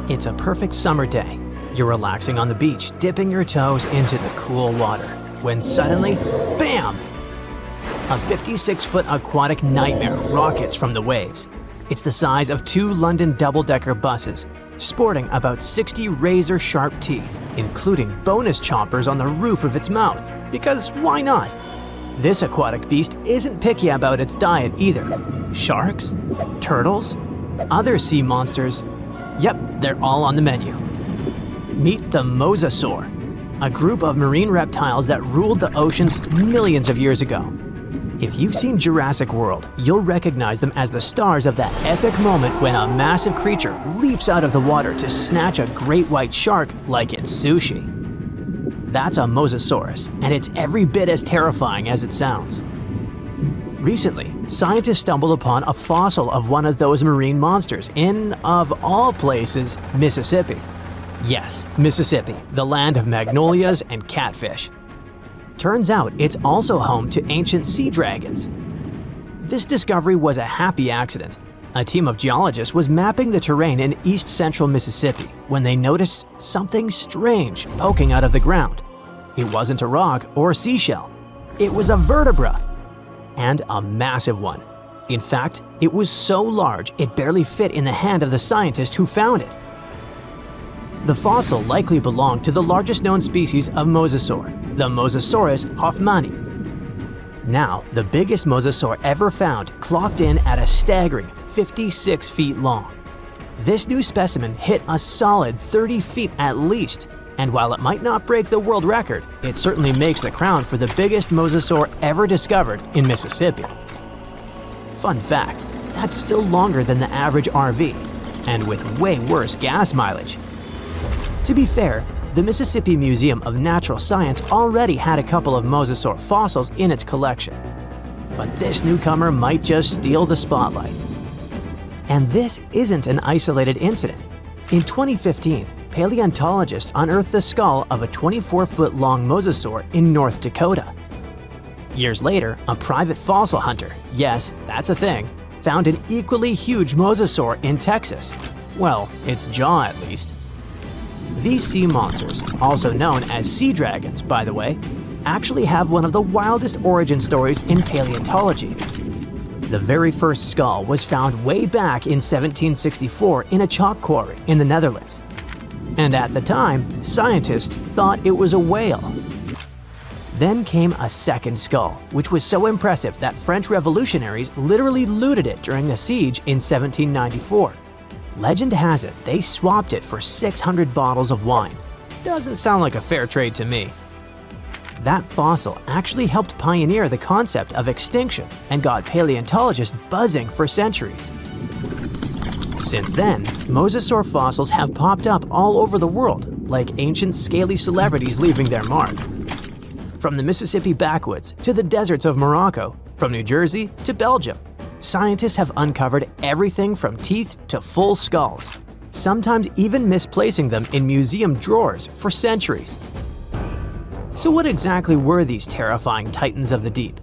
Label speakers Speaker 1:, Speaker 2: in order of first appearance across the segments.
Speaker 1: It's a perfect summer day. You're relaxing on the beach, dipping your toes into the cool water, when suddenly, bam! A 56-foot aquatic nightmare rockets from the waves. It's the size of 2 London double-decker buses, sporting about 60 razor-sharp teeth, including bonus chompers on the roof of its mouth, because why not? This aquatic beast isn't picky about its diet either. Sharks? Turtles? Other sea monsters? Yep, they're all on the menu. Meet the mosasaur, a group of marine reptiles that ruled the oceans millions of years ago. If you've seen Jurassic World, you'll recognize them as the stars of that epic moment when a massive creature leaps out of the water to snatch a great white shark like it's sushi. That's a mosasaurus, and it's every bit as terrifying as it sounds. Recently, scientists stumbled upon a fossil of one of those marine monsters in, of all places, Mississippi. Yes, Mississippi, the land of magnolias and catfish. Turns out it's also home to ancient sea dragons. This discovery was a happy accident. A team of geologists was mapping the terrain in east-central Mississippi when they noticed something strange poking out of the ground. It wasn't a rock or seashell. It was a vertebra. And a massive one. In fact, it was so large it barely fit in the hand of the scientist who found it. The fossil likely belonged to the largest known species of mosasaur, the Mosasaurus hoffmanni. Now, the biggest mosasaur ever found clocked in at a staggering 56 feet long. This new specimen hit a solid 30 feet at least, and while it might not break the world record, it certainly makes the crown for the biggest mosasaur ever discovered in Mississippi. Fun fact, that's still longer than the average RV, and with way worse gas mileage. To be fair, the Mississippi Museum of Natural Science already had a couple of mosasaur fossils in its collection. But this newcomer might just steal the spotlight. And this isn't an isolated incident. In 2015, paleontologists unearthed the skull of a 24-foot-long mosasaur in North Dakota. Years later, a private fossil hunter, yes, that's a thing, found an equally huge mosasaur in Texas. Well, its jaw at least. These sea monsters, also known as sea dragons, by the way, actually have one of the wildest origin stories in paleontology. The very first skull was found way back in 1764 in a chalk quarry in the Netherlands. And at the time, scientists thought it was a whale. Then came a second skull, which was so impressive that French revolutionaries literally looted it during the siege in 1794. Legend has it they swapped it for 600 bottles of wine. Doesn't sound like a fair trade to me. That fossil actually helped pioneer the concept of extinction and got paleontologists buzzing for centuries. Since then, mosasaur fossils have popped up all over the world, like ancient scaly celebrities leaving their mark. From the Mississippi backwoods to the deserts of Morocco, from New Jersey to Belgium, scientists have uncovered everything from teeth to full skulls, sometimes even misplacing them in museum drawers for centuries. So what exactly were these terrifying titans of the deep?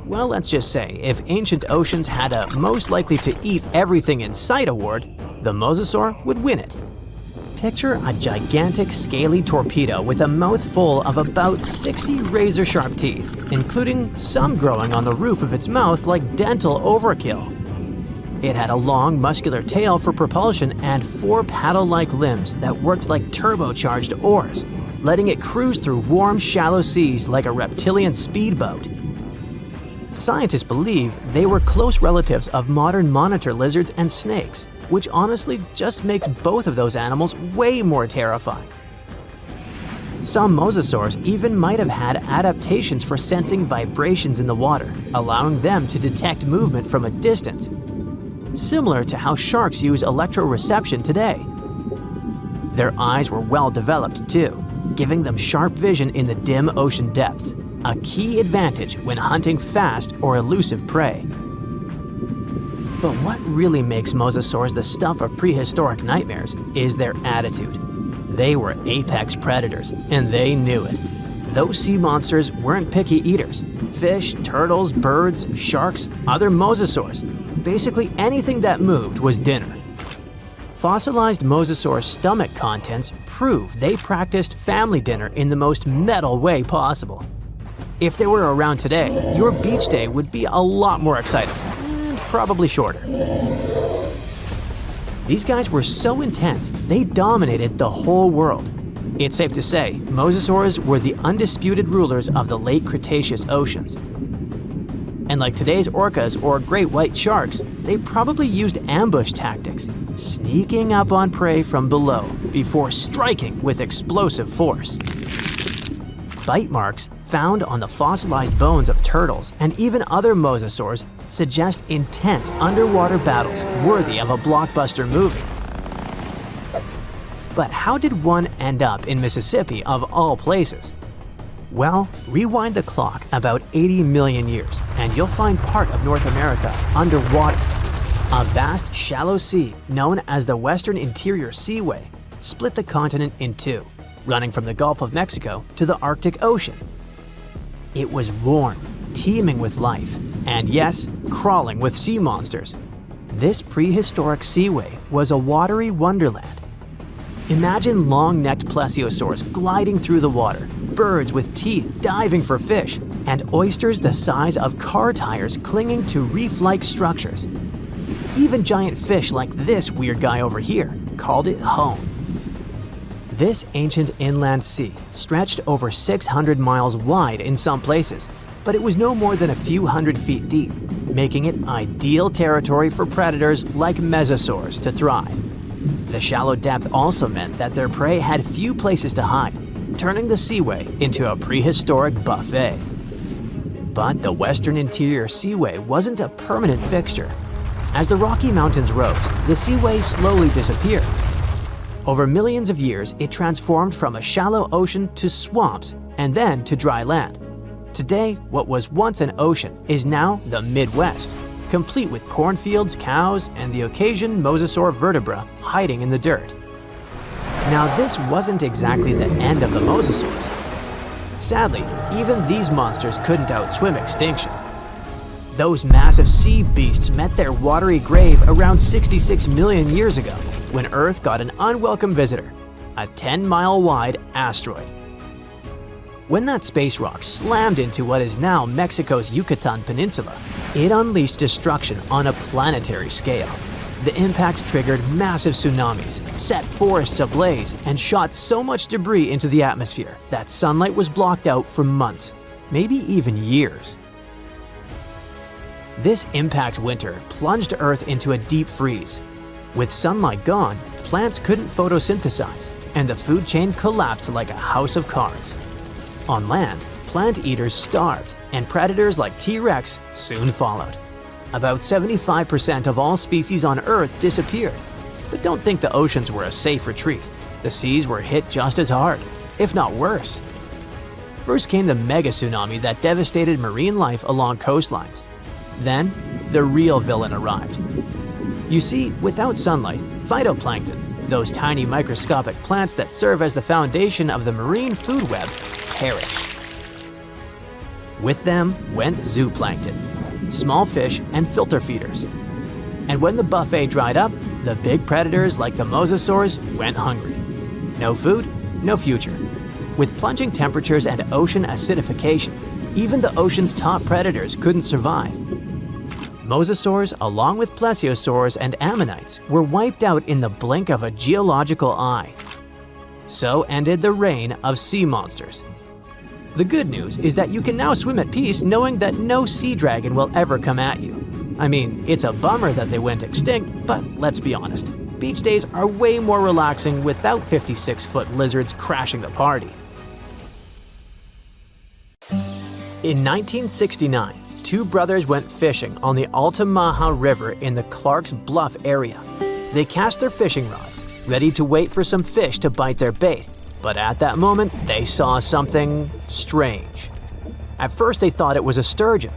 Speaker 1: Well, let's just say, if ancient oceans had a most likely to eat everything in sight award, the mosasaur would win it. Picture a gigantic scaly torpedo with a mouth full of about 60 razor-sharp teeth, including some growing on the roof of its mouth like dental overkill. It had a long, muscular tail for propulsion and 4 paddle-like limbs that worked like turbocharged oars, letting it cruise through warm, shallow seas like a reptilian speedboat. Scientists believe they were close relatives of modern monitor lizards and snakes, which honestly just makes both of those animals way more terrifying. Some mosasaurs even might have had adaptations for sensing vibrations in the water, allowing them to detect movement from a distance, similar to how sharks use electroreception today. Their eyes were well developed too, giving them sharp vision in the dim ocean depths, a key advantage when hunting fast or elusive prey. But what really makes mosasaurs the stuff of prehistoric nightmares is their attitude. They were apex predators, and they knew it. Those sea monsters weren't picky eaters. Fish, turtles, birds, sharks, other mosasaurs. Basically anything that moved was dinner. Fossilized mosasaur stomach contents prove they practiced family dinner in the most metal way possible. If they were around today, your beach day would be a lot more exciting, and probably shorter. These guys were so intense, they dominated the whole world. It's safe to say, mosasaurs were the undisputed rulers of the late Cretaceous oceans. And like today's orcas or great white sharks, they probably used ambush tactics, sneaking up on prey from below before striking with explosive force. Bite marks found on the fossilized bones of turtles and even other mosasaurs suggest intense underwater battles worthy of a blockbuster movie. But how did one end up in Mississippi of all places? Well, rewind the clock about 80 million years and you'll find part of North America underwater. A vast shallow sea known as the Western Interior Seaway split the continent in two, running from the Gulf of Mexico to the Arctic Ocean. It was warm, teeming with life, and yes, crawling with sea monsters. This prehistoric seaway was a watery wonderland. Imagine long-necked plesiosaurs gliding through the water, birds with teeth diving for fish, and oysters the size of car tires clinging to reef-like structures. Even giant fish like this weird guy over here called it home. This ancient inland sea stretched over 600 miles wide in some places, but it was no more than a few hundred feet deep, making it ideal territory for predators like mesosaurs to thrive. The shallow depth also meant that their prey had few places to hide, turning the seaway into a prehistoric buffet. But the Western Interior Seaway wasn't a permanent fixture. As the Rocky Mountains rose, the seaway slowly disappeared. Over millions of years, it transformed from a shallow ocean to swamps and then to dry land. Today, what was once an ocean is now the Midwest, complete with cornfields, cows, and the occasion mosasaur vertebra hiding in the dirt. Now, this wasn't exactly the end of the mosasaurs. Sadly, even these monsters couldn't outswim extinction. Those massive sea beasts met their watery grave around 66 million years ago, when Earth got an unwelcome visitor, a 10-mile-wide asteroid. When that space rock slammed into what is now Mexico's Yucatan Peninsula, it unleashed destruction on a planetary scale. The impact triggered massive tsunamis, set forests ablaze, and shot so much debris into the atmosphere that sunlight was blocked out for months, maybe even years. This impact winter plunged Earth into a deep freeze. With sunlight gone, plants couldn't photosynthesize, and the food chain collapsed like a house of cards. On land, plant eaters starved, and predators like T-Rex soon followed. About 75% of all species on Earth disappeared. But don't think the oceans were a safe retreat. The seas were hit just as hard, if not worse. First came the mega tsunami that devastated marine life along coastlines. Then, the real villain arrived. You see, without sunlight, phytoplankton, those tiny microscopic plants that serve as the foundation of the marine food web, perished. With them went zooplankton, small fish and filter feeders. And when the buffet dried up, the big predators like the mosasaurs went hungry. No food, no future. With plunging temperatures and ocean acidification, even the ocean's top predators couldn't survive. Mosasaurs, along with plesiosaurs and ammonites, were wiped out in the blink of a geological eye. So ended the reign of sea monsters. The good news is that you can now swim at peace knowing that no sea dragon will ever come at you. I mean, it's a bummer that they went extinct, but let's be honest, beach days are way more relaxing without 56-foot lizards crashing the party. In 1969, two brothers went fishing on the Altamaha River in the Clark's Bluff area. They cast their fishing rods, ready to wait for some fish to bite their bait, but at that moment, they saw something strange. At first, they thought it was a sturgeon,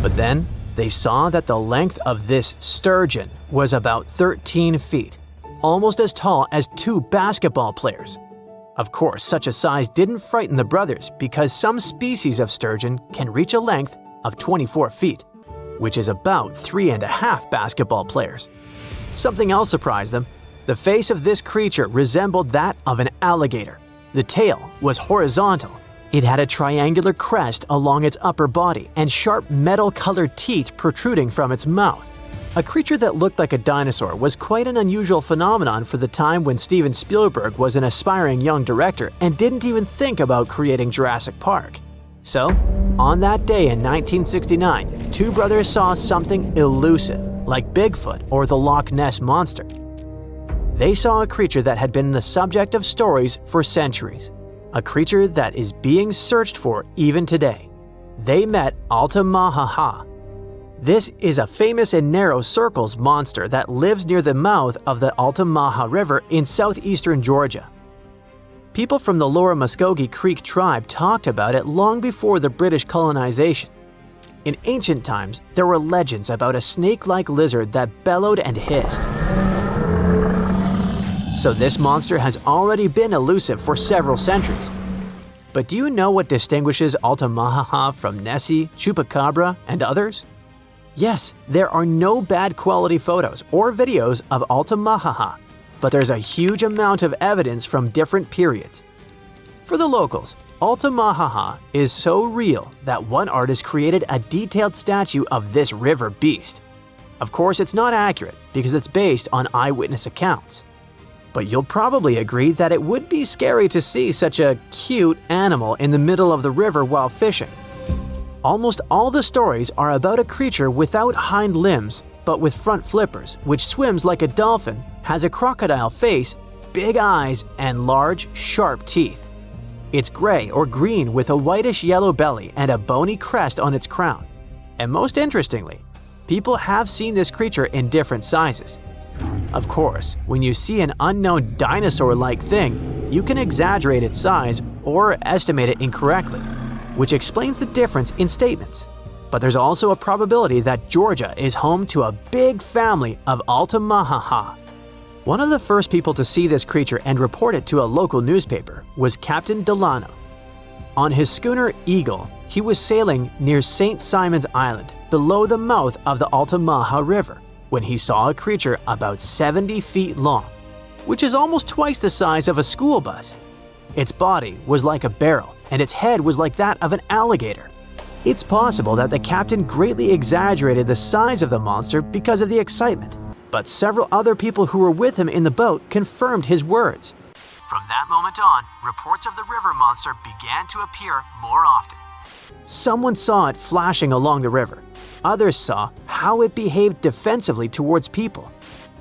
Speaker 1: but then they saw that the length of this sturgeon was about 13 feet, almost as tall as two basketball players. Of course, such a size didn't frighten the brothers because some species of sturgeon can reach a length of 24 feet, which is about 3.5 basketball players. Something else surprised them. The face of this creature resembled that of an alligator. The tail was horizontal. It had a triangular crest along its upper body and sharp metal-colored teeth protruding from its mouth. A creature that looked like a dinosaur was quite an unusual phenomenon for the time when Steven Spielberg was an aspiring young director and didn't even think about creating Jurassic Park. So, on that day in 1969, two brothers saw something elusive, like Bigfoot or the Loch Ness Monster. They saw a creature that had been the subject of stories for centuries, a creature that is being searched for even today. They met Altamaha. This is a famous and narrow circles monster that lives near the mouth of the Altamaha River in southeastern Georgia. People from the Lower Muskogee Creek tribe talked about it long before the British colonization. In ancient times, there were legends about a snake-like lizard that bellowed and hissed. So this monster has already been elusive for several centuries. But do you know what distinguishes Altamaha from Nessie, Chupacabra, and others? Yes, there are no bad quality photos or videos of Altamaha, but there's a huge amount of evidence from different periods. For the locals, Altamaha is so real that one artist created a detailed statue of this river beast. Of course, it's not accurate because it's based on eyewitness accounts. But you'll probably agree that it would be scary to see such a cute animal in the middle of the river while fishing. Almost all the stories are about a creature without hind limbs, but with front flippers, which swims like a dolphin, has a crocodile face, big eyes, and large, sharp teeth. It's gray or green with a whitish-yellow belly and a bony crest on its crown. And most interestingly, people have seen this creature in different sizes. Of course, when you see an unknown dinosaur-like thing, you can exaggerate its size or estimate it incorrectly, which explains the difference in statements. But there's also a probability that Georgia is home to a big family of Altamaha. One of the first people to see this creature and report it to a local newspaper was Captain Delano. On his schooner Eagle, he was sailing near St. Simon's Island, below the mouth of the Altamaha River, when he saw a creature about 70 feet long, which is almost twice the size of a school bus. Its body was like a barrel, and its head was like that of an alligator. It's possible that the captain greatly exaggerated the size of the monster because of the excitement, but several other people who were with him in the boat confirmed his words. From that moment on, reports of the river monster began to appear more often. Someone saw it flashing along the river. Others saw how it behaved defensively towards people.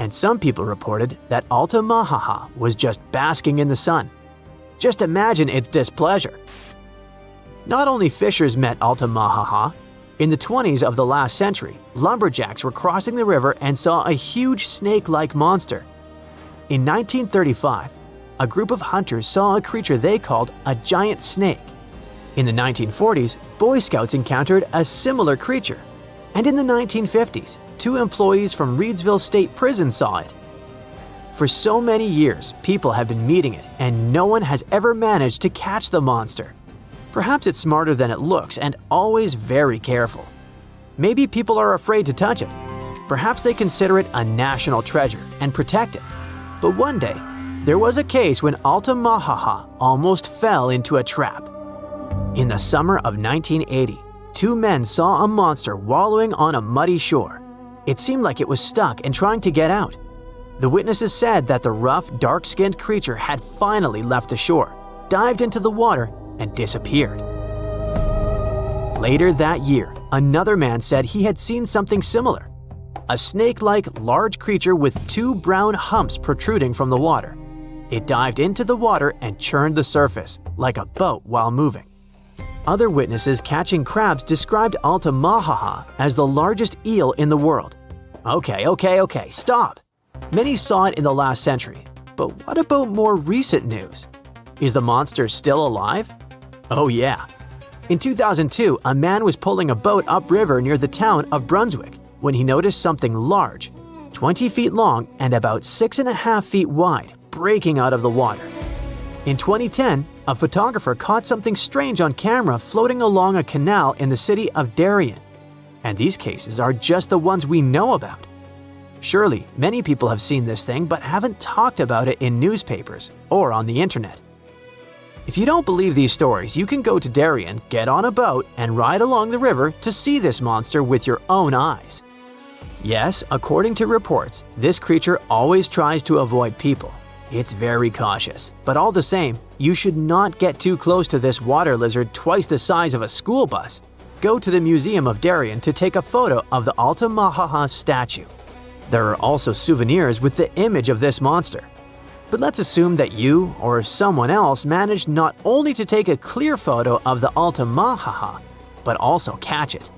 Speaker 1: And some people reported that Altamaha was just basking in the sun. Just imagine its displeasure. Not only fishers met Altamaha. In the 20s of the last century, lumberjacks were crossing the river and saw a huge snake-like monster. In 1935, a group of hunters saw a creature they called a giant snake. In the 1940s, Boy Scouts encountered a similar creature. And in the 1950s, two employees from Reedsville State Prison saw it. For so many years, people have been meeting it, and no one has ever managed to catch the monster. Perhaps it's smarter than it looks and always very careful. Maybe people are afraid to touch it. Perhaps they consider it a national treasure and protect it. But one day, there was a case when Altamaha almost fell into a trap. In the summer of 1980, two men saw a monster wallowing on a muddy shore. It seemed like it was stuck and trying to get out. The witnesses said that the rough, dark-skinned creature had finally left the shore, dived into the water, and disappeared. Later that year, another man said he had seen something similar. A snake-like large creature with two brown humps protruding from the water. It dived into the water and churned the surface, like a boat while moving. Other witnesses catching crabs described Altamaha as the largest eel in the world. Okay, stop! Many saw it in the last century, but what about more recent news? Is the monster still alive? Oh yeah. In 2002, a man was pulling a boat upriver near the town of Brunswick when he noticed something large, 20 feet long and about 6.5 feet wide, breaking out of the water. In 2010, a photographer caught something strange on camera floating along a canal in the city of Darien. And these cases are just the ones we know about. Surely, many people have seen this thing but haven't talked about it in newspapers or on the internet. If you don't believe these stories, you can go to Darien, get on a boat, and ride along the river to see this monster with your own eyes. Yes, according to reports, this creature always tries to avoid people. It's very cautious, but all the same, you should not get too close to this water lizard twice the size of a school bus. Go to the Museum of Darien to take a photo of the Altamaha statue. There are also souvenirs with the image of this monster. But let's assume that you or someone else managed not only to take a clear photo of the Altamaha, but also catch it.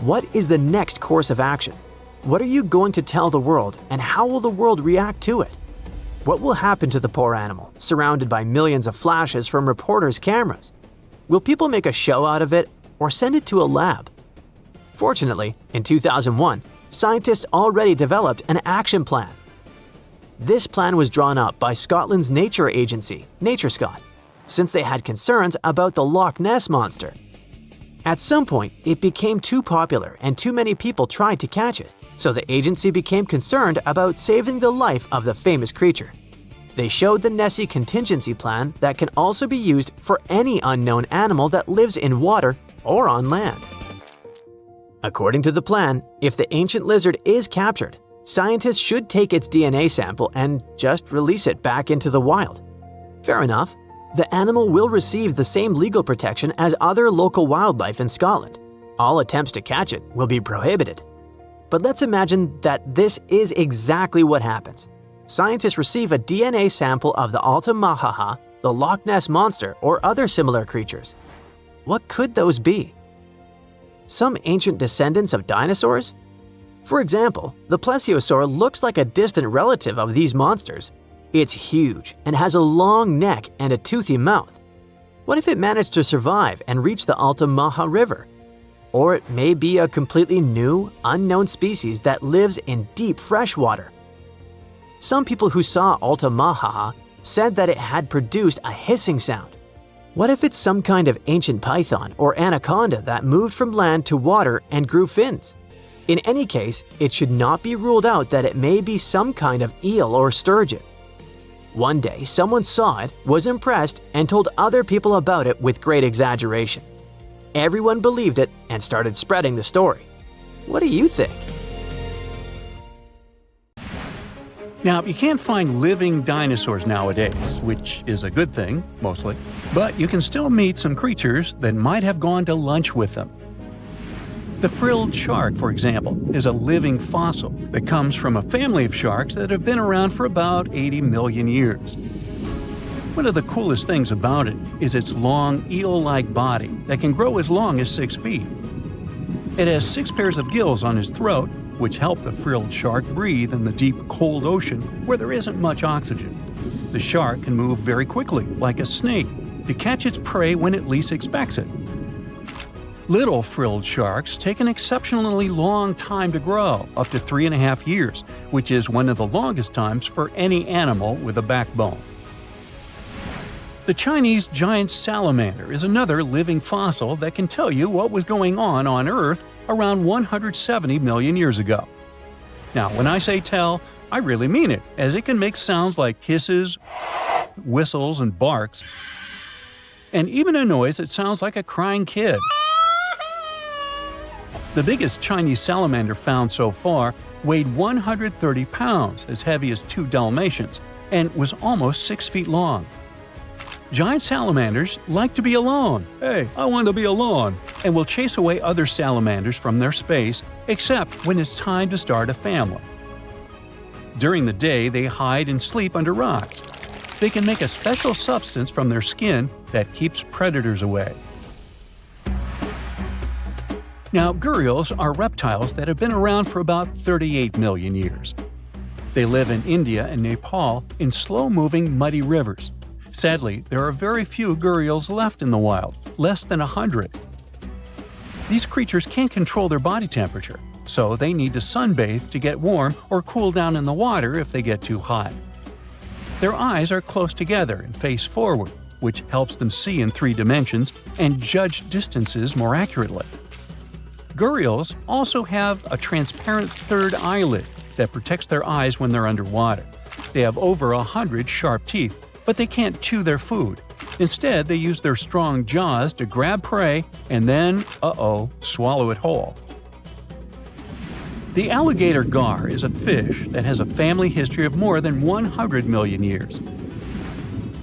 Speaker 1: What is the next course of action? What are you going to tell the world, and how will the world react to it? What will happen to the poor animal, surrounded by millions of flashes from reporters' cameras? Will people make a show out of it or send it to a lab? Fortunately, in 2001, scientists already developed an action plan. This plan was drawn up by Scotland's nature agency, NatureScot, since they had concerns about the Loch Ness Monster. At some point, it became too popular and too many people tried to catch it, so the agency became concerned about saving the life of the famous creature. They showed the Nessie contingency plan that can also be used for any unknown animal that lives in water or on land. According to the plan, if the ancient lizard is captured, scientists should take its DNA sample and just release it back into the wild. Fair enough. The animal will receive the same legal protection as other local wildlife in Scotland. All attempts to catch it will be prohibited. But let's imagine that this is exactly what happens. Scientists receive a DNA sample of the Altamaha, the Loch Ness Monster, or other similar creatures. What could those be? Some ancient descendants of dinosaurs? For example, the plesiosaur looks like a distant relative of these monsters. It's huge and has a long neck and a toothy mouth. What if it managed to survive and reach the Altamaha River? Or it may be a completely new, unknown species that lives in deep freshwater. Some people who saw Altamaha said that it had produced a hissing sound. What if it's some kind of ancient python or anaconda that moved from land to water and grew fins? In any case, it should not be ruled out that it may be some kind of eel or sturgeon. One day, someone saw it, was impressed, and told other people about it with great exaggeration. Everyone believed it and started spreading the story. What do you think?
Speaker 2: Now, you can't find living dinosaurs nowadays, which is a good thing, mostly, but you can still meet some creatures that might have gone to lunch with them. The frilled shark, for example, is a living fossil that comes from a family of sharks that have been around for about 80 million years. One of the coolest things about it is its long, eel-like body that can grow as long as 6 feet. It has 6 pairs of gills on his throat, which help the frilled shark breathe in the deep, cold ocean where there isn't much oxygen. The shark can move very quickly, like a snake, to catch its prey when it least expects it. Little frilled sharks take an exceptionally long time to grow, up to 3.5 years, which is one of the longest times for any animal with a backbone. The Chinese giant salamander is another living fossil that can tell you what was going on Earth around 170 million years ago. Now, when I say tell, I really mean it, as it can make sounds like hisses, whistles, and barks, and even a noise that sounds like a crying kid. The biggest Chinese salamander found so far weighed 130 pounds, as heavy as 2 Dalmatians, and was almost 6 feet long. Giant salamanders like to be alone. Hey, I want to be alone. And will chase away other salamanders from their space, except when it's time to start a family. During the day, they hide and sleep under rocks. They can make a special substance from their skin that keeps predators away. Now, gharials are reptiles that have been around for about 38 million years. They live in India and Nepal in slow-moving, muddy rivers. Sadly, there are very few gharials left in the wild, less than 100. These creatures can't control their body temperature, so they need to sunbathe to get warm or cool down in the water if they get too hot. Their eyes are close together and face forward, which helps them see in 3 dimensions and judge distances more accurately. Gharials also have a transparent third eyelid that protects their eyes when they're underwater. They have over 100 sharp teeth, but they can't chew their food. Instead, they use their strong jaws to grab prey and then, swallow it whole. The alligator gar is a fish that has a family history of more than 100 million years.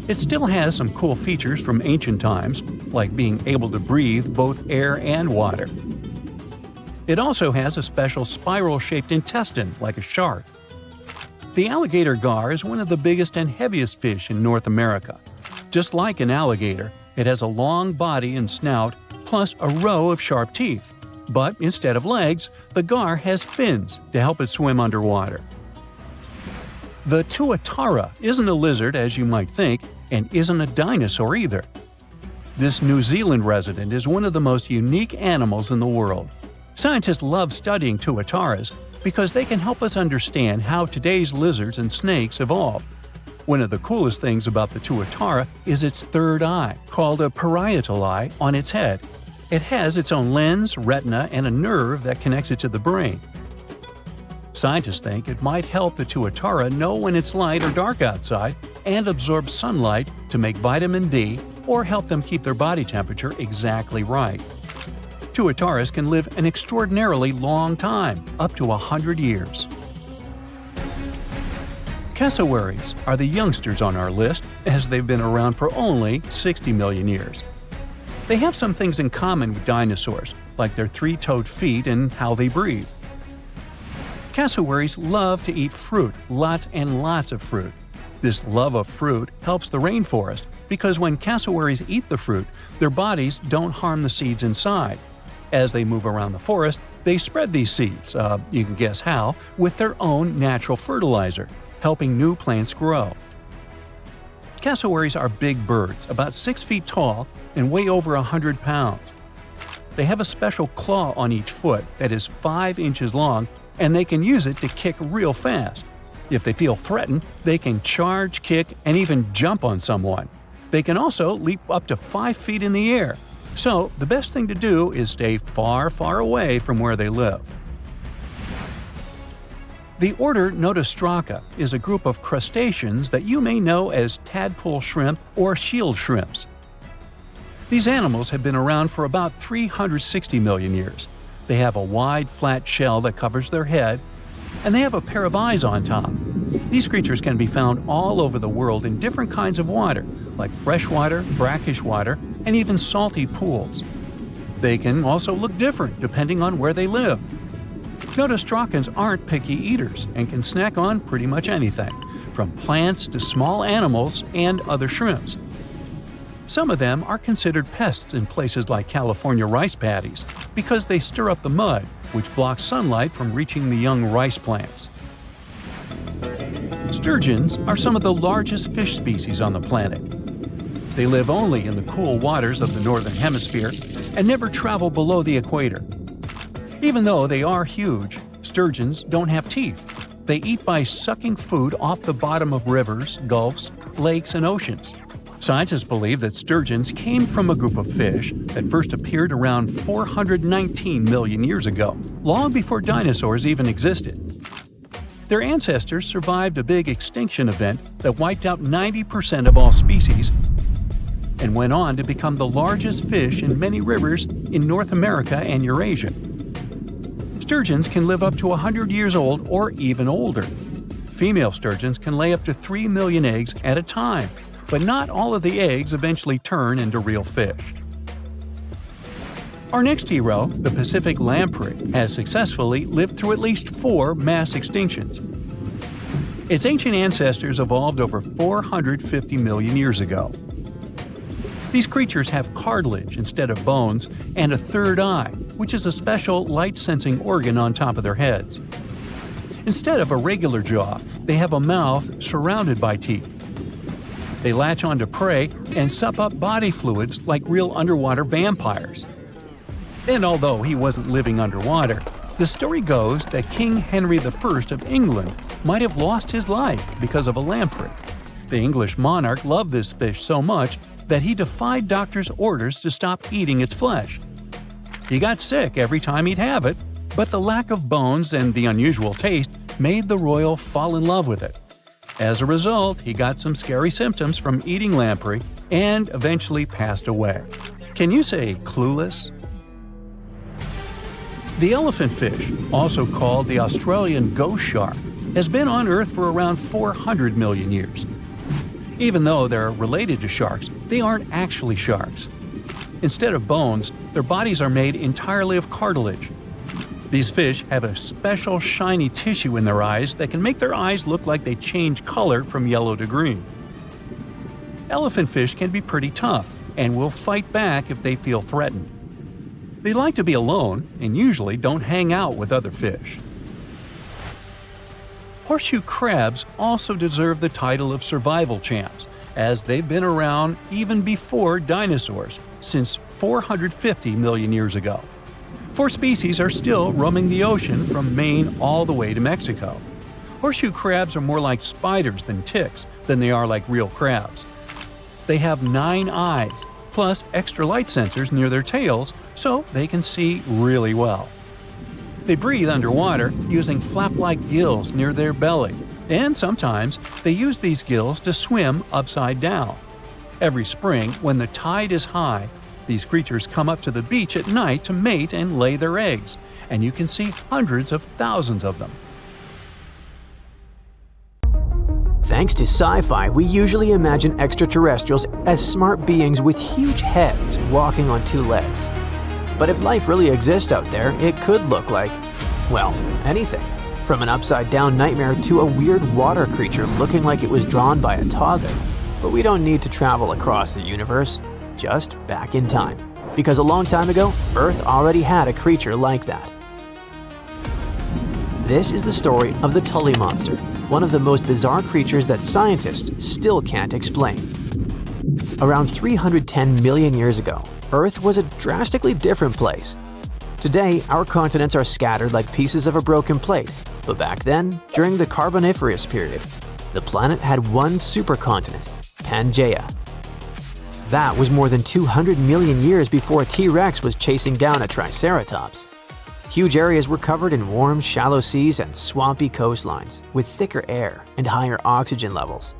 Speaker 2: It still has some cool features from ancient times, like being able to breathe both air and water. It also has a special spiral-shaped intestine, like a shark. The alligator gar is one of the biggest and heaviest fish in North America. Just like an alligator, it has a long body and snout, plus a row of sharp teeth. But instead of legs, the gar has fins to help it swim underwater. The tuatara isn't a lizard as you might think, and isn't a dinosaur either. This New Zealand resident is one of the most unique animals in the world. Scientists love studying tuataras because they can help us understand how today's lizards and snakes evolved. One of the coolest things about the tuatara is its third eye, called a parietal eye, on its head. It has its own lens, retina, and a nerve that connects it to the brain. Scientists think it might help the tuatara know when it's light or dark outside and absorb sunlight to make vitamin D or help them keep their body temperature exactly right. Tuataras can live an extraordinarily long time, up to 100 years. Cassowaries are the youngsters on our list, as they've been around for only 60 million years. They have some things in common with dinosaurs, like their three-toed feet and how they breathe. Cassowaries love to eat fruit, lots and lots of fruit. This love of fruit helps the rainforest because when cassowaries eat the fruit, their bodies don't harm the seeds inside. As they move around the forest, they spread these seeds, you can guess how, with their own natural fertilizer, helping new plants grow. Cassowaries are big birds, about 6 feet tall and weigh over 100 pounds. They have a special claw on each foot that is 5 inches long, and they can use it to kick real fast. If they feel threatened, they can charge, kick, and even jump on someone. They can also leap up to 5 feet in the air. So, the best thing to do is stay far, far away from where they live. The order Notostraca is a group of crustaceans that you may know as tadpole shrimp or shield shrimps. These animals have been around for about 360 million years. They have a wide, flat shell that covers their head, and they have a pair of eyes on top. These creatures can be found all over the world in different kinds of water, like freshwater, brackish water, and even salty pools. They can also look different depending on where they live. Notostracans aren't picky eaters and can snack on pretty much anything, from plants to small animals and other shrimps. Some of them are considered pests in places like California rice paddies because they stir up the mud, which blocks sunlight from reaching the young rice plants. Sturgeons are some of the largest fish species on the planet. They live only in the cool waters of the northern hemisphere and never travel below the equator. Even though they are huge, sturgeons don't have teeth. They eat by sucking food off the bottom of rivers, gulfs, lakes, and oceans. Scientists believe that sturgeons came from a group of fish that first appeared around 419 million years ago, long before dinosaurs even existed. Their ancestors survived a big extinction event that wiped out 90% of all species and went on to become the largest fish in many rivers in North America and Eurasia. Sturgeons can live up to 100 years old or even older. Female sturgeons can lay up to 3 million eggs at a time, but not all of the eggs eventually turn into real fish. Our next hero, the Pacific lamprey, has successfully lived through at least 4 mass extinctions. Its ancient ancestors evolved over 450 million years ago. These creatures have cartilage instead of bones and a third eye, which is a special light-sensing organ on top of their heads. Instead of a regular jaw, they have a mouth surrounded by teeth. They latch onto prey and sup up body fluids like real underwater vampires. And although he wasn't living underwater, the story goes that King Henry I of England might have lost his life because of a lamprey. The English monarch loved this fish so much that he defied doctors' orders to stop eating its flesh. He got sick every time he'd have it, but the lack of bones and the unusual taste made the royal fall in love with it. As a result, he got some scary symptoms from eating lamprey and eventually passed away. Can you say clueless? The elephant fish, also called the Australian ghost shark, has been on Earth for around 400 million years. Even though they're related to sharks, they aren't actually sharks. Instead of bones, their bodies are made entirely of cartilage. These fish have a special shiny tissue in their eyes that can make their eyes look like they change color from yellow to green. Elephant fish can be pretty tough and will fight back if they feel threatened. They like to be alone and usually don't hang out with other fish. Horseshoe crabs also deserve the title of survival champs, as they've been around even before dinosaurs, since 450 million years ago. 4 species are still roaming the ocean from Maine all the way to Mexico. Horseshoe crabs are more like spiders than ticks than they are like real crabs. They have 9 eyes, plus extra light sensors near their tails so they can see really well. They breathe underwater using flap-like gills near their belly, and sometimes they use these gills to swim upside down. Every spring, when the tide is high, these creatures come up to the beach at night to mate and lay their eggs, and you can see hundreds of thousands of them.
Speaker 1: Thanks to sci-fi, we usually imagine extraterrestrials as smart beings with huge heads walking on 2 legs. But if life really exists out there, it could look like, well, anything. From an upside-down nightmare to a weird water creature looking like it was drawn by a toddler. But we don't need to travel across the universe, just back in time. Because a long time ago, Earth already had a creature like that. This is the story of the Tully monster, one of the most bizarre creatures that scientists still can't explain. Around 310 million years ago, Earth was a drastically different place. Today, our continents are scattered like pieces of a broken plate, but back then, during the Carboniferous period, the planet had one supercontinent, Pangaea. That was more than 200 million years before a T-Rex was chasing down a Triceratops. Huge areas were covered in warm, shallow seas and swampy coastlines, with thicker air and higher oxygen levels.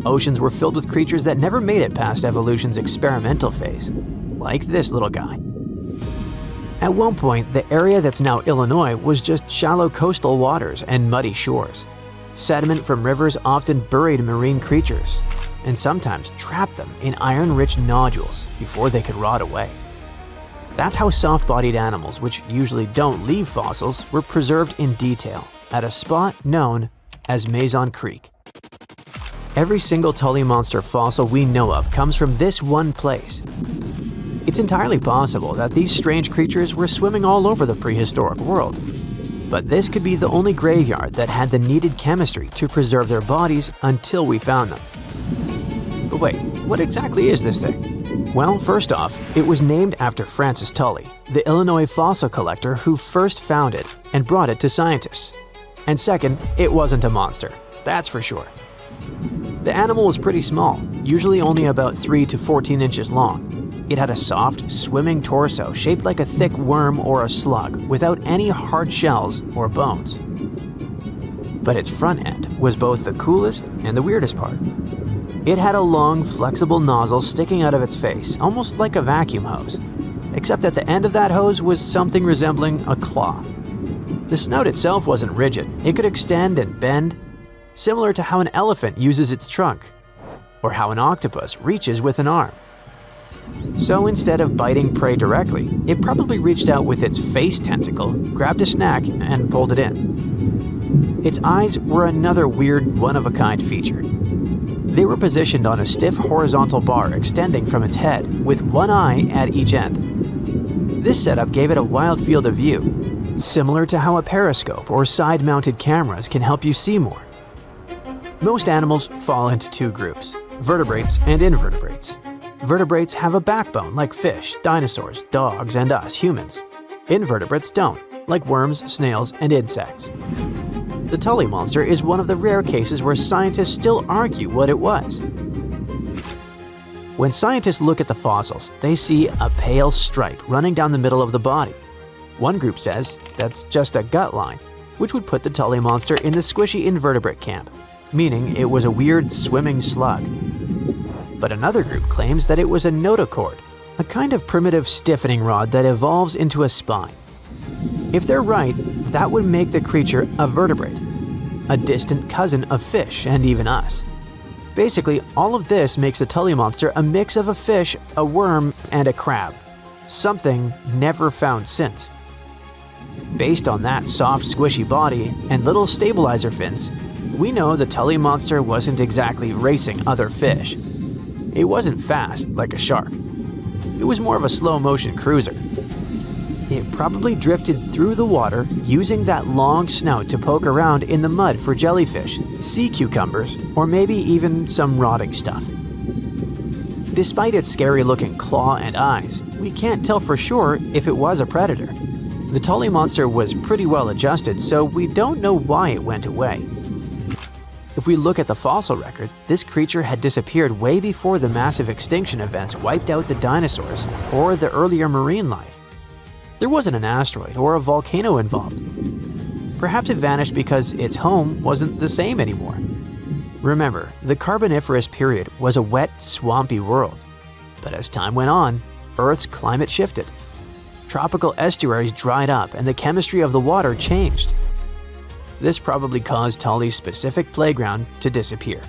Speaker 1: Oceans were filled with creatures that never made it past evolution's experimental phase, like this little guy. At one point, the area that's now Illinois was just shallow coastal waters and muddy shores. Sediment from rivers often buried marine creatures, and sometimes trapped them in iron-rich nodules before they could rot away. That's how soft-bodied animals, which usually don't leave fossils, were preserved in detail at a spot known as Mason Creek. Every single Tully monster fossil we know of comes from this one place. It's entirely possible that these strange creatures were swimming all over the prehistoric world. But this could be the only graveyard that had the needed chemistry to preserve their bodies until we found them. But wait, what exactly is this thing? Well, first off, it was named after Francis Tully, the Illinois fossil collector who first found it and brought it to scientists. And second, it wasn't a monster, that's for sure. The animal was pretty small, usually only about 3 to 14 inches long. It had a soft, swimming torso shaped like a thick worm or a slug without any hard shells or bones. But its front end was both the coolest and the weirdest part. It had a long, flexible nozzle sticking out of its face, almost like a vacuum hose, except at the end of that hose was something resembling a claw. The snout itself wasn't rigid, it could extend and bend, similar to how an elephant uses its trunk, or how an octopus reaches with an arm. So instead of biting prey directly, it probably reached out with its face tentacle, grabbed a snack, and pulled it in. Its eyes were another weird, one-of-a-kind feature. They were positioned on a stiff horizontal bar extending from its head, with one eye at each end. This setup gave it a wild field of view, similar to how a periscope or side-mounted cameras can help you see more. Most animals fall into 2 groups, vertebrates and invertebrates. Vertebrates have a backbone like fish, dinosaurs, dogs, and us humans. Invertebrates don't, like worms, snails, and insects. The Tully monster is one of the rare cases where scientists still argue what it was. When scientists look at the fossils, they see a pale stripe running down the middle of the body. One group says that's just a gut line. which would put the Tully monster in the squishy invertebrate camp, meaning it was a weird swimming slug. But another group claims that it was a notochord, a kind of primitive stiffening rod that evolves into a spine. If they're right, that would make the creature a vertebrate, a distant cousin of fish and even us. Basically, all of this makes the Tully monster a mix of a fish, a worm, and a crab, something never found since. Based on that soft, squishy body and little stabilizer fins, we know the Tully monster wasn't exactly racing other fish. It wasn't fast like a shark. It was more of a slow-motion cruiser. It probably drifted through the water using that long snout to poke around in the mud for jellyfish, sea cucumbers, or maybe even some rotting stuff. Despite its scary-looking claw and eyes, we can't tell for sure if it was a predator. The Tully monster was pretty well adjusted, so we don't know why it went away. If we look at the fossil record, this creature had disappeared way before the massive extinction events wiped out the dinosaurs or the earlier marine life. There wasn't an asteroid or a volcano involved. Perhaps it vanished because its home wasn't the same anymore. Remember, the Carboniferous period was a wet, swampy world. But as time went on, Earth's climate shifted. Tropical estuaries dried up and the chemistry of the water changed. This probably caused Tully's specific playground to disappear.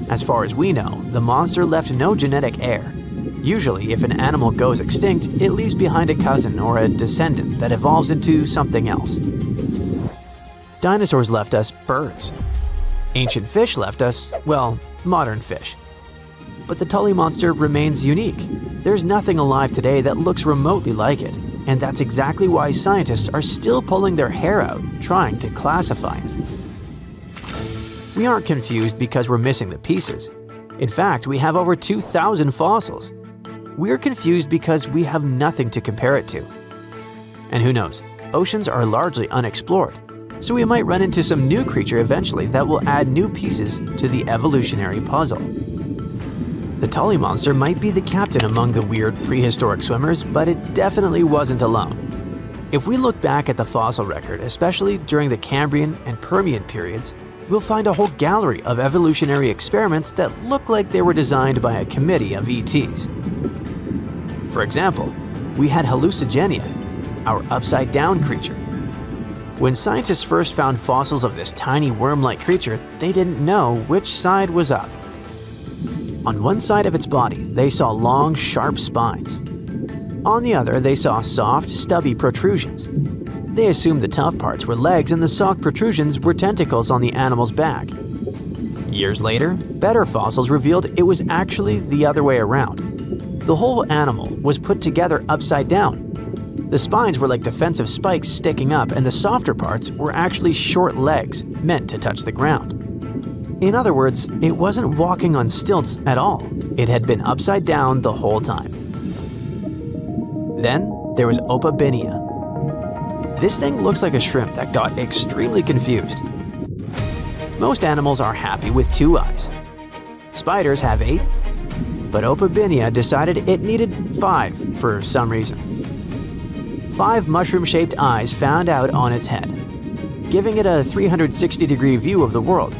Speaker 1: As far as we know, the monster left no genetic heir. Usually, if an animal goes extinct, it leaves behind a cousin or a descendant that evolves into something else. Dinosaurs left us birds. Ancient fish left us, well, modern fish. But the Tully monster remains unique. There's nothing alive today that looks remotely like it, and that's exactly why scientists are still pulling their hair out trying to classify it. We aren't confused because we're missing the pieces. In fact, we have over 2,000 fossils. We're confused because we have nothing to compare it to. And who knows, oceans are largely unexplored, so we might run into some new creature eventually that will add new pieces to the evolutionary puzzle. The Tully monster might be the captain among the weird prehistoric swimmers, but it definitely wasn't alone. If we look back at the fossil record, especially during the Cambrian and Permian periods, we'll find a whole gallery of evolutionary experiments that look like they were designed by a committee of ETs. For example, we had hallucigenia, our upside-down creature. When scientists first found fossils of this tiny worm-like creature, they didn't know which side was up. On one side of its body, they saw long, sharp spines. On the other, they saw soft, stubby protrusions. They assumed the tough parts were legs and the soft protrusions were tentacles on the animal's back. Years later, better fossils revealed it was actually the other way around. The whole animal was put together upside down. The spines were like defensive spikes sticking up, and the softer parts were actually short legs meant to touch the ground. In other words, it wasn't walking on stilts at all. It had been upside down the whole time. Then there was Opabinia. This thing looks like a shrimp that got extremely confused. Most animals are happy with 2 eyes. Spiders have 8, but Opabinia decided it needed 5 for some reason. 5 mushroom-shaped eyes found out on its head, giving it a 360-degree view of the world.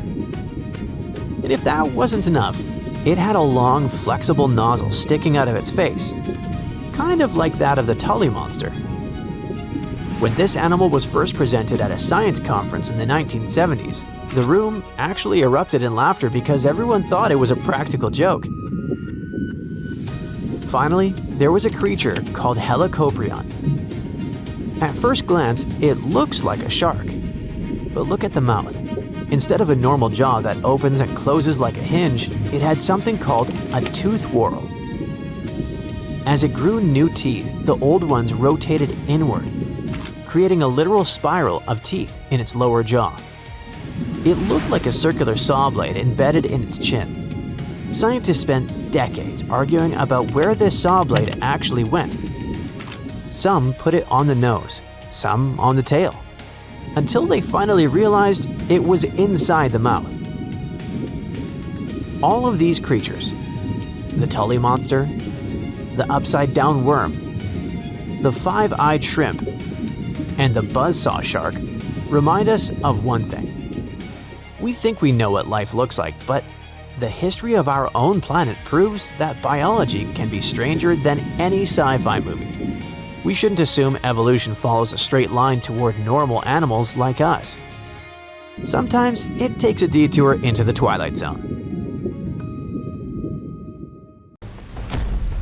Speaker 1: And if that wasn't enough, it had a long, flexible nozzle sticking out of its face, kind of like that of the Tully monster. When this animal was first presented at a science conference in the 1970s, the room actually erupted in laughter because everyone thought it was a practical joke. Finally, there was a creature called Helicoprion. At first glance, it looks like a shark. But look at the mouth. Instead of a normal jaw that opens and closes like a hinge, it had something called a tooth whorl. As it grew new teeth, the old ones rotated inward, creating a literal spiral of teeth in its lower jaw. It looked like a circular saw blade embedded in its chin. Scientists spent decades arguing about where this saw blade actually went. Some put it on the nose, some on the tail, until they finally realized it was inside the mouth. All of these creatures, the Tully monster, the upside-down worm, the 5-eyed shrimp, and the buzzsaw shark, remind us of one thing. We think we know what life looks like, but the history of our own planet proves that biology can be stranger than any sci-fi movie. We shouldn't assume evolution follows a straight line toward normal animals like us. Sometimes it takes a detour into the Twilight Zone.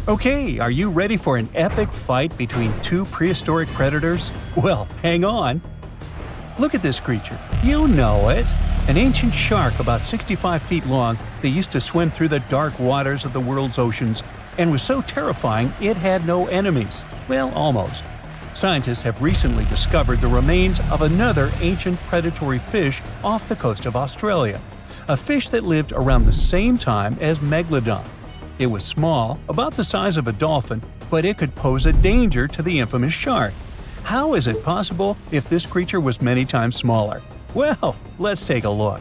Speaker 2: Okay, are you ready for an epic fight between two prehistoric predators? Well, hang on. Look at this creature. You know it. An ancient shark about 65 feet long that used to swim through the dark waters of the world's oceans and was so terrifying it had no enemies. Well, almost. Scientists have recently discovered the remains of another ancient predatory fish off the coast of Australia, a fish that lived around the same time as Megalodon. It was small, about the size of a dolphin, but it could pose a danger to the infamous shark. How is it possible if this creature was many times smaller? Well, let's take a look.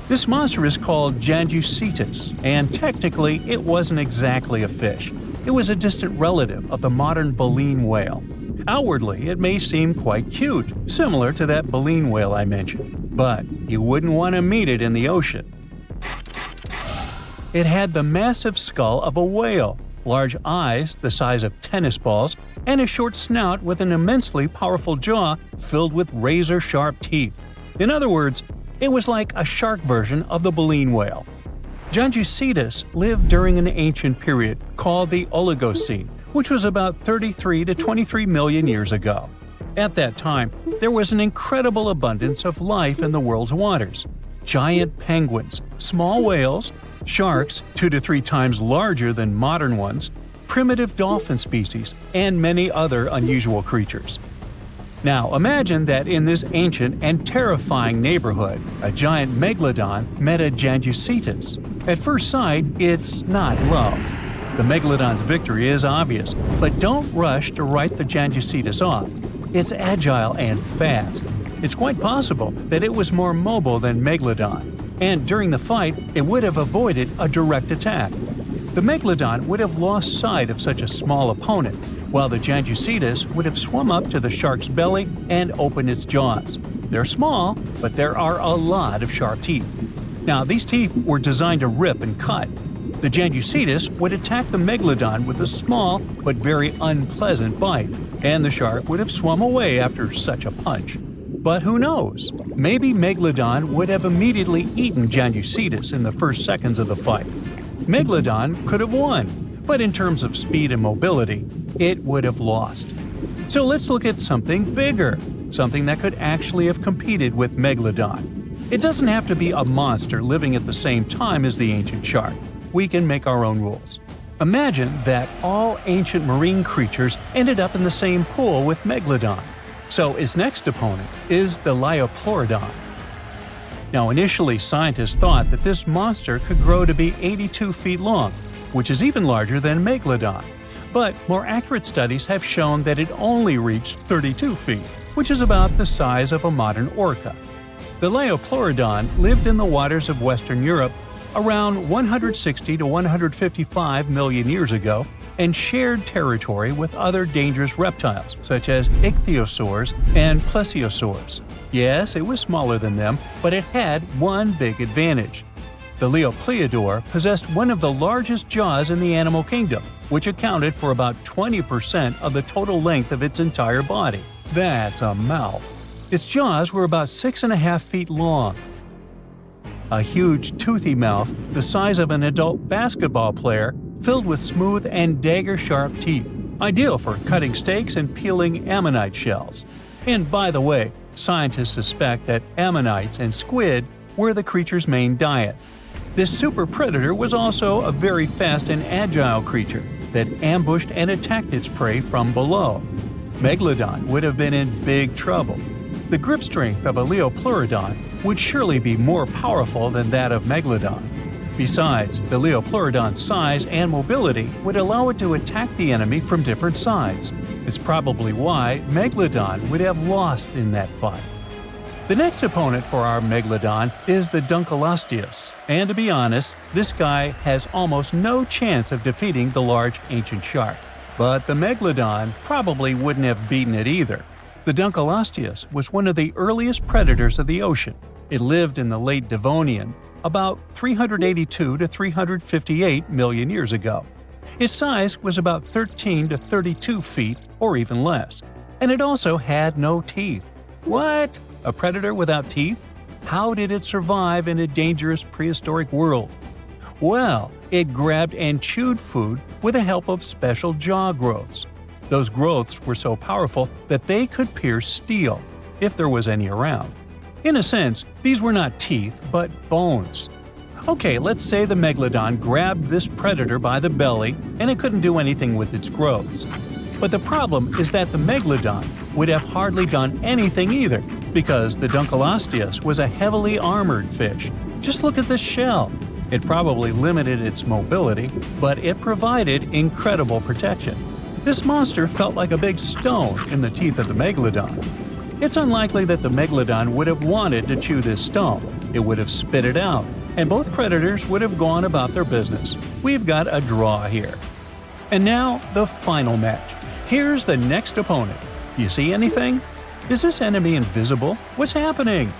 Speaker 2: This monster is called Janjucetus, and technically it wasn't exactly a fish. It was a distant relative of the modern baleen whale. Outwardly, it may seem quite cute, similar to that baleen whale I mentioned, but you wouldn't want to meet it in the ocean. It had the massive skull of a whale, large eyes the size of tennis balls, and a short snout with an immensely powerful jaw filled with razor-sharp teeth. In other words, it was like a shark version of the baleen whale. Janjucetus lived during an ancient period called the Oligocene, which was about 33 to 23 million years ago. At that time, there was an incredible abundance of life in the world's waters. Giant penguins, small whales, sharks 2 to 3 times larger than modern ones, primitive dolphin species, and many other unusual creatures. Now imagine that in this ancient and terrifying neighborhood, a giant megalodon met a Janjucetus. At first sight, it's not love. The megalodon's victory is obvious, but don't rush to write the Janjucetus off. It's agile and fast. It's quite possible that it was more mobile than Megalodon, and during the fight, it would have avoided a direct attack. The Megalodon would have lost sight of such a small opponent, while the Janjucetus would have swum up to the shark's belly and opened its jaws. They're small, but there are a lot of sharp teeth. Now, these teeth were designed to rip and cut. The Janjucetus would attack the Megalodon with a small but very unpleasant bite, and the shark would have swum away after such a punch. But who knows? Maybe Megalodon would have immediately eaten Janjucetus in the first seconds of the fight. Megalodon could have won, but in terms of speed and mobility, it would have lost. So let's look at something bigger, something that could actually have competed with Megalodon. It doesn't have to be a monster living at the same time as the ancient shark. We can make our own rules. Imagine that all ancient marine creatures ended up in the same pool with Megalodon. So its next opponent is the Liopleurodon. Now initially scientists thought that this monster could grow to be 82 feet long, which is even larger than Megalodon. But more accurate studies have shown that it only reached 32 feet, which is about the size of a modern orca. The Liopleurodon lived in the waters of Western Europe around 160 to 155 million years ago and shared territory with other dangerous reptiles such as ichthyosaurs and plesiosaurs. Yes, it was smaller than them, but it had one big advantage. The Liopleurodon possessed one of the largest jaws in the animal kingdom, which accounted for about 20% of the total length of its entire body. That's a mouth. Its jaws were about 6.5 feet long. A huge, toothy mouth the size of an adult basketball player filled with smooth and dagger-sharp teeth, ideal for cutting steaks and peeling ammonite shells. And by the way, scientists suspect that ammonites and squid were the creature's main diet. This super predator was also a very fast and agile creature that ambushed and attacked its prey from below. Megalodon would have been in big trouble. The grip strength of a Liopleurodon would surely be more powerful than that of Megalodon. Besides, the Liopleurodon's size and mobility would allow it to attack the enemy from different sides. It's probably why Megalodon would have lost in that fight. The next opponent for our Megalodon is the Dunkleosteus, and to be honest, this guy has almost no chance of defeating the large ancient shark. But the Megalodon probably wouldn't have beaten it either. The Dunkleosteus was one of the earliest predators of the ocean. It lived in the late Devonian, about 382 to 358 million years ago. Its size was about 13 to 32 feet or even less. And it also had no teeth. What? A predator without teeth? How did it survive in a dangerous prehistoric world? Well, it grabbed and chewed food with the help of special jaw growths. Those growths were so powerful that they could pierce steel, if there was any around. In a sense, these were not teeth, but bones. Okay, let's say the megalodon grabbed this predator by the belly and it couldn't do anything with its growths. But the problem is that the megalodon would have hardly done anything either, because the Dunkleosteus was a heavily armored fish. Just look at this shell. It probably limited its mobility, but it provided incredible protection. This monster felt like a big stone in the teeth of the megalodon. It's unlikely that the megalodon would have wanted to chew this stone. It would have spit it out, and both predators would have gone about their business. We've got a draw here. And now, the final match. Here's the next opponent. Do you see anything? Is this enemy invisible? What's happening?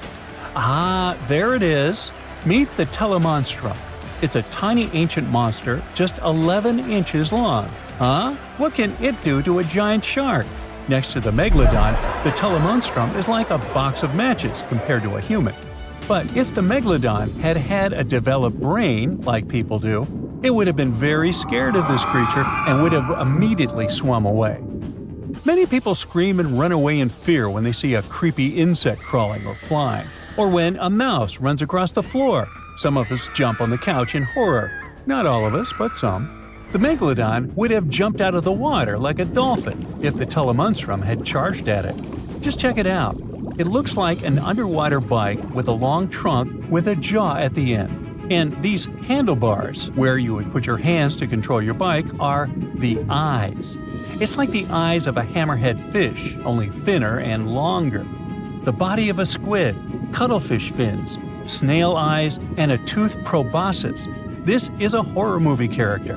Speaker 2: Ah, there it is. Meet the telemonstrum. It's a tiny ancient monster, just 11 inches long. Huh? What can it do to a giant shark? Next to the megalodon, the telemonstrum is like a box of matches compared to a human. But if the megalodon had had a developed brain, like people do, it would have been very scared of this creature and would have immediately swum away. Many people scream and run away in fear when they see a creepy insect crawling or flying, or when a mouse runs across the floor. Some of us jump on the couch in horror. Not all of us, but some. The megalodon would have jumped out of the water like a dolphin if the telemonstrum had charged at it. Just check it out. It looks like an underwater bike with a long trunk with a jaw at the end. And these handlebars, where you would put your hands to control your bike, are the eyes. It's like the eyes of a hammerhead fish, only thinner and longer. The body of a squid, cuttlefish fins, snail eyes, and a toothed proboscis. This is a horror movie character.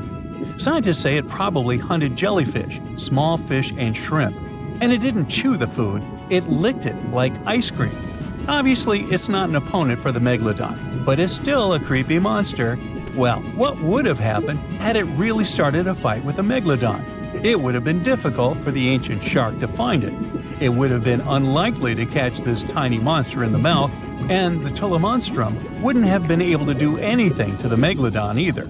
Speaker 2: Scientists say it probably hunted jellyfish, small fish, and shrimp. And it didn't chew the food, it licked it like ice cream. Obviously, it's not an opponent for the megalodon, but it's still a creepy monster. Well, what would have happened had it really started a fight with the megalodon? It would have been difficult for the ancient shark to find it. It would have been unlikely to catch this tiny monster in the mouth, and the telemonstrum wouldn't have been able to do anything to the megalodon either.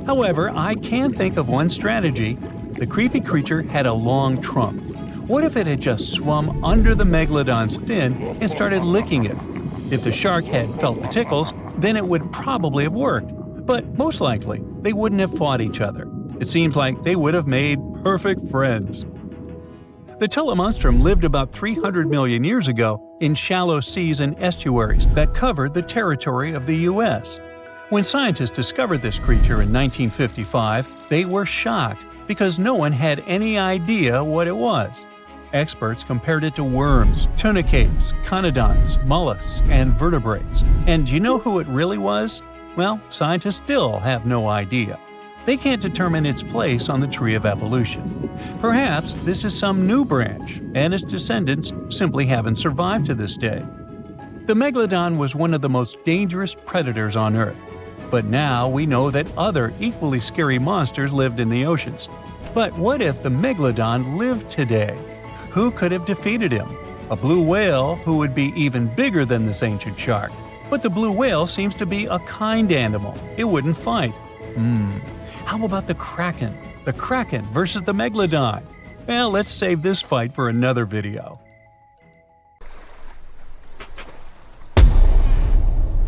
Speaker 2: However, I can think of one strategy. The creepy creature had a long trunk. What if it had just swum under the megalodon's fin and started licking it? If the shark had felt the tickles, then it would probably have worked. But most likely, they wouldn't have fought each other. It seems like they would have made perfect friends. The telemonstrum lived about 300 million years ago in shallow seas and estuaries that covered the territory of the U.S. When scientists discovered this creature in 1955, they were shocked because no one had any idea what it was. Experts compared it to worms, tunicates, conodonts, mollusks, and vertebrates. And do you know who it really was? Well, scientists still have no idea. They can't determine its place on the tree of evolution. Perhaps this is some new branch, and its descendants simply haven't survived to this day. The megalodon was one of the most dangerous predators on Earth. But now we know that other equally scary monsters lived in the oceans. But what if the megalodon lived today? Who could have defeated him? A blue whale who would be even bigger than this ancient shark. But the blue whale seems to be a kind animal. It wouldn't fight. How about the kraken? The kraken versus the megalodon? Well, let's save this fight for another video.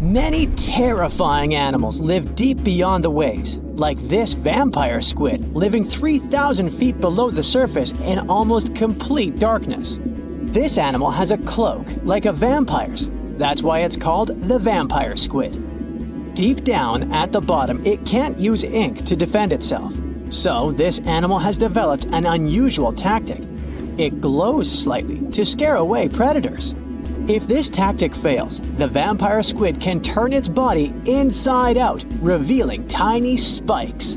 Speaker 1: Many terrifying animals live deep beyond the waves, like this vampire squid living 3,000 feet below the surface in almost complete darkness. This animal has a cloak, like a vampire's. That's why it's called the vampire squid. Deep down at the bottom, it can't use ink to defend itself. So this animal has developed an unusual tactic. It glows slightly to scare away predators. If this tactic fails, the vampire squid can turn its body inside out, revealing tiny spikes.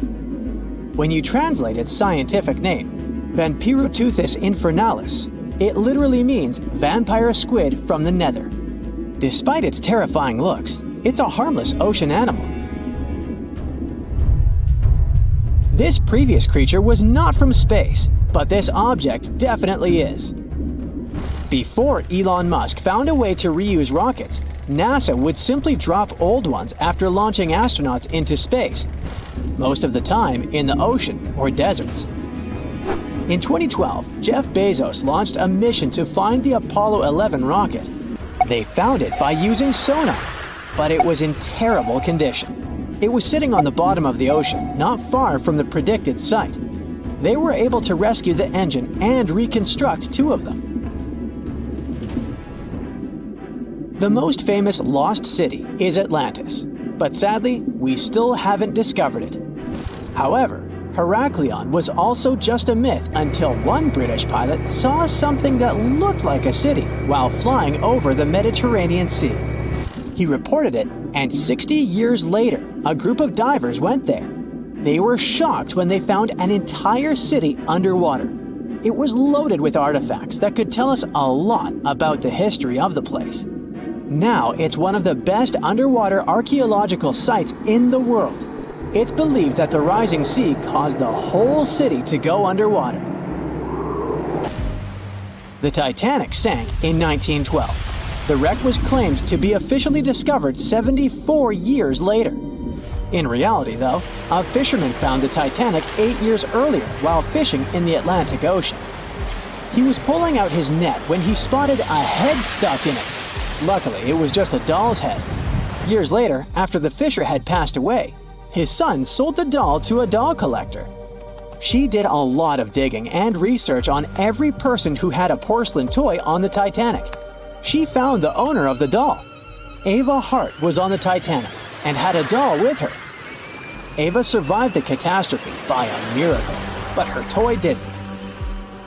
Speaker 1: When you translate its scientific name, Vampiroteuthis infernalis, It literally means vampire squid from the nether. Despite its terrifying looks, it's a harmless ocean animal. This previous creature was not from space, but this object definitely is. Before Elon Musk found a way to reuse rockets, NASA would simply drop old ones after launching astronauts into space, most of the time in the ocean or deserts. In 2012, Jeff Bezos launched a mission to find the Apollo 11 rocket. They found it by using sonar, but it was in terrible condition. It was sitting on the bottom of the ocean, not far from the predicted site. They were able to rescue the engine and reconstruct 2 of them. The most famous lost city is Atlantis, but sadly, we still haven't discovered it. However, Heraklion was also just a myth until one British pilot saw something that looked like a city while flying over the Mediterranean Sea. He reported it, and 60 years later, a group of divers went there. They were shocked when they found an entire city underwater. It was loaded with artifacts that could tell us a lot about the history of the place. Now it's one of the best underwater archaeological sites in the world. It's believed that the rising sea caused the whole city to go underwater. The Titanic sank in 1912. The wreck was claimed to be officially discovered 74 years later. In reality, though, a fisherman found the Titanic 8 years earlier while fishing in the Atlantic Ocean. He was pulling out his net when he spotted a head stuck in it. Luckily, it was just a doll's head. Years later, after the fisher had passed away, his son sold the doll to a doll collector. She did a lot of digging and research on every person who had a porcelain toy on the Titanic. She found the owner of the doll. Ava Hart was on the Titanic and had a doll with her. Ava survived the catastrophe by a miracle, but her toy didn't.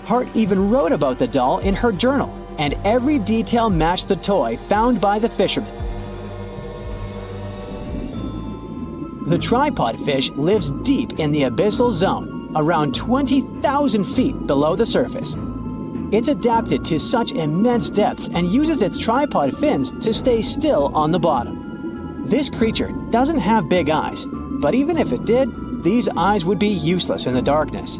Speaker 1: Hart even wrote about the doll in her journal, and every detail matched the toy found by the fisherman. The tripod fish lives deep in the abyssal zone, around 20,000 feet below the surface. It's adapted to such immense depths and uses its tripod fins to stay still on the bottom. This creature doesn't have big eyes, but even if it did, these eyes would be useless in the darkness.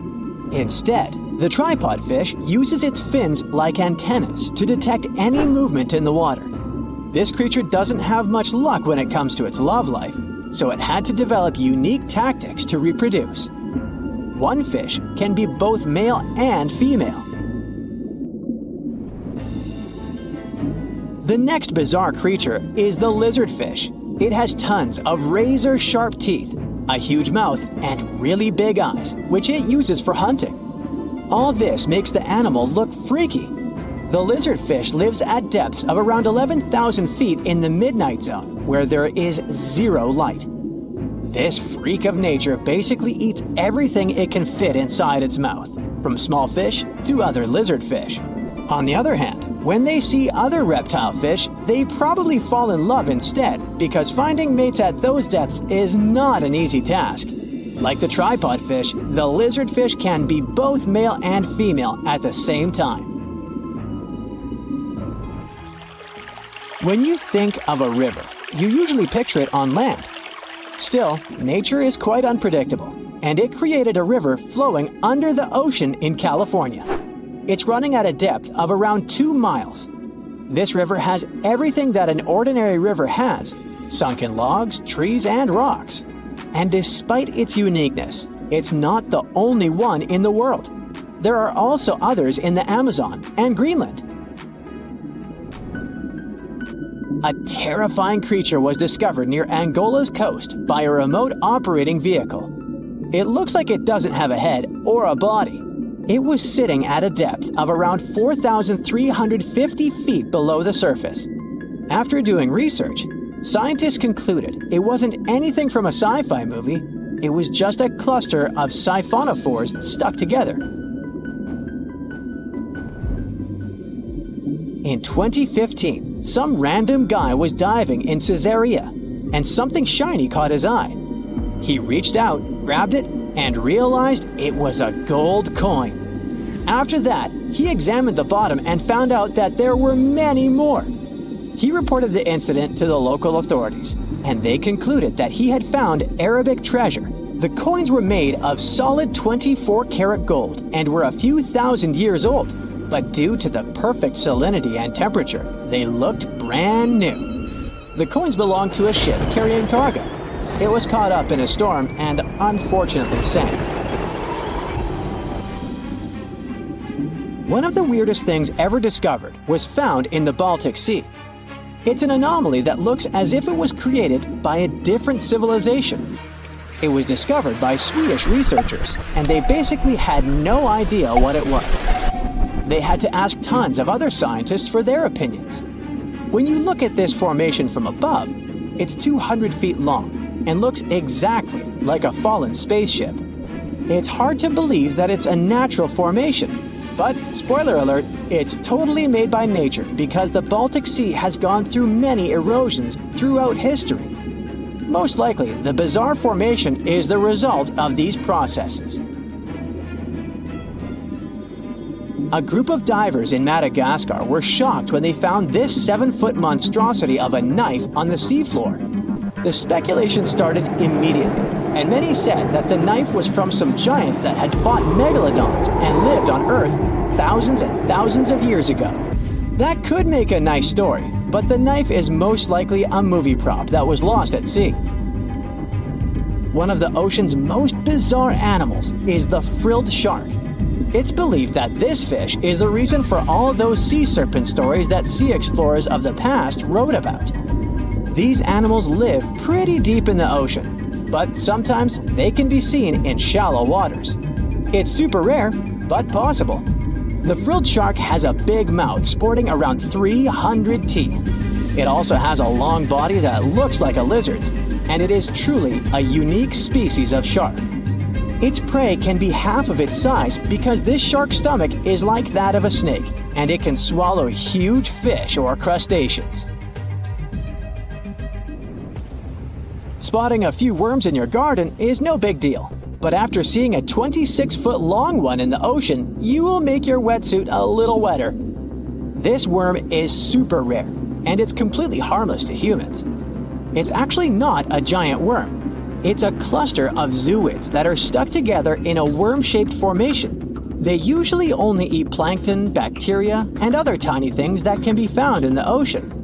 Speaker 1: Instead, the tripod fish uses its fins like antennas to detect any movement in the water. This creature doesn't have much luck when it comes to its love life, so it had to develop unique tactics to reproduce. One fish can be both male and female. The next bizarre creature is the lizardfish. It has tons of razor-sharp teeth, a huge mouth, and really big eyes, which it uses for hunting. All this makes the animal look freaky. The lizardfish lives at depths of around 11,000 feet in the midnight zone, where there is zero light. This freak of nature basically eats everything it can fit inside its mouth, from small fish to other lizardfish. On the other hand, when they see other reptile fish, they probably fall in love instead, because finding mates at those depths is not an easy task. Like the tripod fish, the lizardfish can be both male and female at the same time. When you think of a river, you usually picture it on land. Still, nature is quite unpredictable, and it created a river flowing under the ocean in California. It's running at a depth of around 2 miles. This river has everything that an ordinary river has: sunken logs, trees, and rocks. And despite its uniqueness, it's not the only one in the world. There are also others in the Amazon and Greenland. A terrifying creature was discovered near Angola's coast by a remote operating vehicle. It looks like it doesn't have a head or a body. It was sitting at a depth of around 4,350 feet below the surface. After doing research, scientists concluded it wasn't anything from a sci-fi movie. It was just a cluster of siphonophores stuck together. In 2015, some random guy was diving in Caesarea, and something shiny caught his eye. He reached out, grabbed it, and realized it was a gold coin. After that, he examined the bottom and found out that there were many more. He reported the incident to the local authorities, and they concluded that he had found Arabic treasure. The coins were made of solid 24-karat gold and were a few thousand years old, but due to the perfect salinity and temperature, they looked brand new. The coins belonged to a ship carrying cargo. It was caught up in a storm and unfortunately sank. One of the weirdest things ever discovered was found in the Baltic Sea. It's an anomaly that looks as if it was created by a different civilization. It was discovered by Swedish researchers, and they basically had no idea what it was. They had to ask tons of other scientists for their opinions. When you look at this formation from above, it's 200 feet long and looks exactly like a fallen spaceship. It's hard to believe that it's a natural formation, but spoiler alert, it's totally made by nature because the Baltic Sea has gone through many erosions throughout history. Most likely, the bizarre formation is the result of these processes. A group of divers in Madagascar were shocked when they found this 7-foot monstrosity of a knife on the seafloor. The speculation started immediately, and many said that the knife was from some giants that had fought megalodons and lived on Earth thousands and thousands of years ago. That could make a nice story, but the knife is most likely a movie prop that was lost at sea. One of the ocean's most bizarre animals is the frilled shark. It's believed that this fish is the reason for all those sea serpent stories that sea explorers of the past wrote about. These animals live pretty deep in the ocean, but sometimes they can be seen in shallow waters. It's super rare, but possible. The frilled shark has a big mouth sporting around 300 teeth. It also has a long body that looks like a lizard's, and it is truly a unique species of shark. Its prey can be half of its size because this shark's stomach is like that of a snake, and it can swallow huge fish or crustaceans. Spotting a few worms in your garden is no big deal, but after seeing a 26-foot long one in the ocean, you will make your wetsuit a little wetter. This worm is super rare, and it's completely harmless to humans. It's actually not a giant worm. It's a cluster of zooids that are stuck together in a worm-shaped formation. They usually only eat plankton, bacteria, and other tiny things that can be found in the ocean.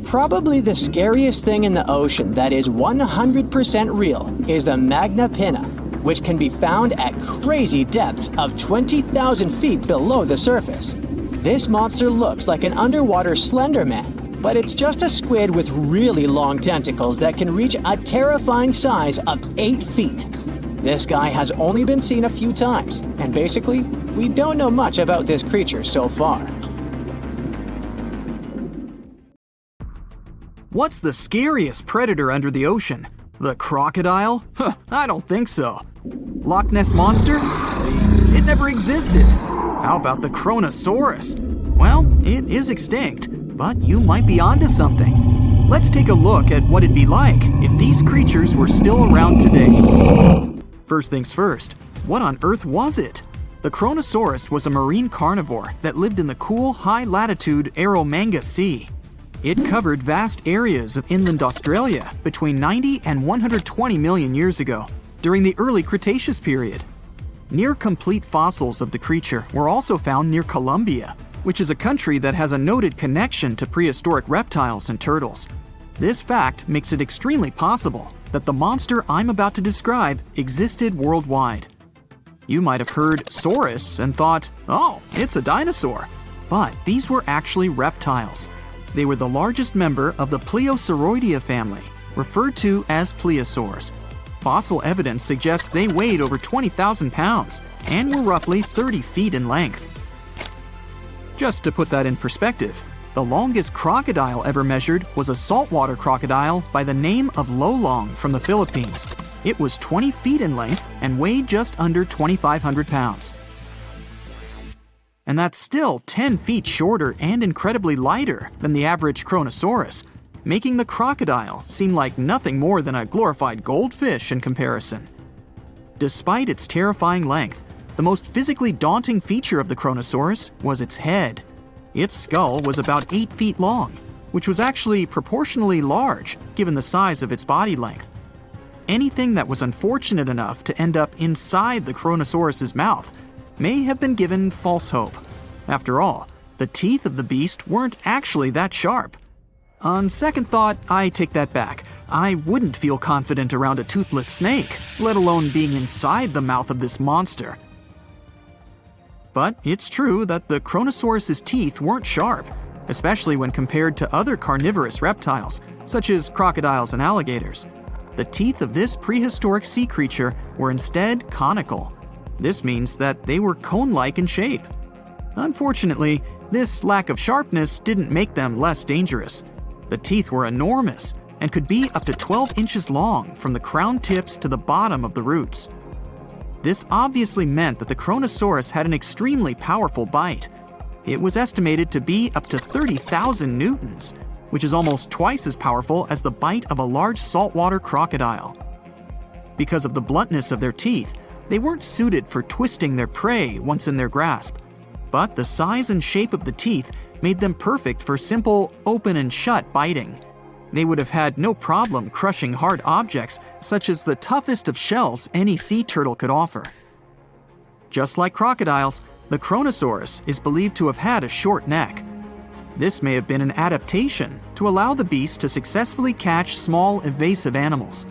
Speaker 1: Probably the scariest thing in the ocean that is 100% real is the magna pinna, which can be found at crazy depths of 20,000 feet below the surface. This monster looks like an underwater Slender Man, but it's just a squid with really long tentacles that can reach a terrifying size of 8 feet. This guy has only been seen a few times, and basically, we don't know much about this creature so far.
Speaker 3: What's the scariest predator under the ocean? The crocodile? Huh, I don't think so. Loch Ness Monster? Please, it never existed. How about the Kronosaurus? Well, it is extinct, but you might be onto something. Let's take a look at what it'd be like if these creatures were still around today. First things first, what on earth was it? The Kronosaurus was a marine carnivore that lived in the cool, high-latitude Eromanga Sea. It covered vast areas of inland Australia between 90 and 120 million years ago, during the early Cretaceous period. Near-complete fossils of the creature were also found near Colombia, which is a country that has a noted connection to prehistoric reptiles and turtles. This fact makes it extremely possible that the monster I'm about to describe existed worldwide. You might have heard saurus and thought, oh, it's a dinosaur. But these were actually reptiles. They were the largest member of the Plesiosauridae family, referred to as plesiosaurs. Fossil evidence suggests they weighed over 20,000 pounds and were roughly 30 feet in length. Just to put that in perspective, the longest crocodile ever measured was a saltwater crocodile by the name of Lolong from the Philippines. It was 20 feet in length and weighed just under 2,500 pounds. And that's still 10 feet shorter and incredibly lighter than the average Kronosaurus, making the crocodile seem like nothing more than a glorified goldfish in comparison. Despite its terrifying length, the most physically daunting feature of the Kronosaurus was its head. Its skull was about 8 feet long, which was actually proportionally large given the size of its body length. Anything that was unfortunate enough to end up inside the Kronosaurus's mouth may have been given false hope. After all, the teeth of the beast weren't actually that sharp. On second thought, I take that back. I wouldn't feel confident around a toothless snake, let alone being inside the mouth of this monster. But it's true that the Kronosaurus's teeth weren't sharp, especially when compared to other carnivorous reptiles, such as crocodiles and alligators. The teeth of this prehistoric sea creature were instead conical. This means that they were cone-like in shape. Unfortunately, this lack of sharpness didn't make them less dangerous. The teeth were enormous and could be up to 12 inches long from the crown tips to the bottom of the roots. This obviously meant that the Kronosaurus had an extremely powerful bite. It was estimated to be up to 30,000 newtons, which is almost twice as powerful as the bite of a large saltwater crocodile. Because of the bluntness of their teeth, they weren't suited for twisting their prey once in their grasp. But the size and shape of the teeth made them perfect for simple open and shut biting. They would have had no problem crushing hard objects such as the toughest of shells any sea turtle could offer. Just like crocodiles, the Kronosaurus is believed to have had a short neck. This may have been an adaptation to allow the beast to successfully catch small evasive animals.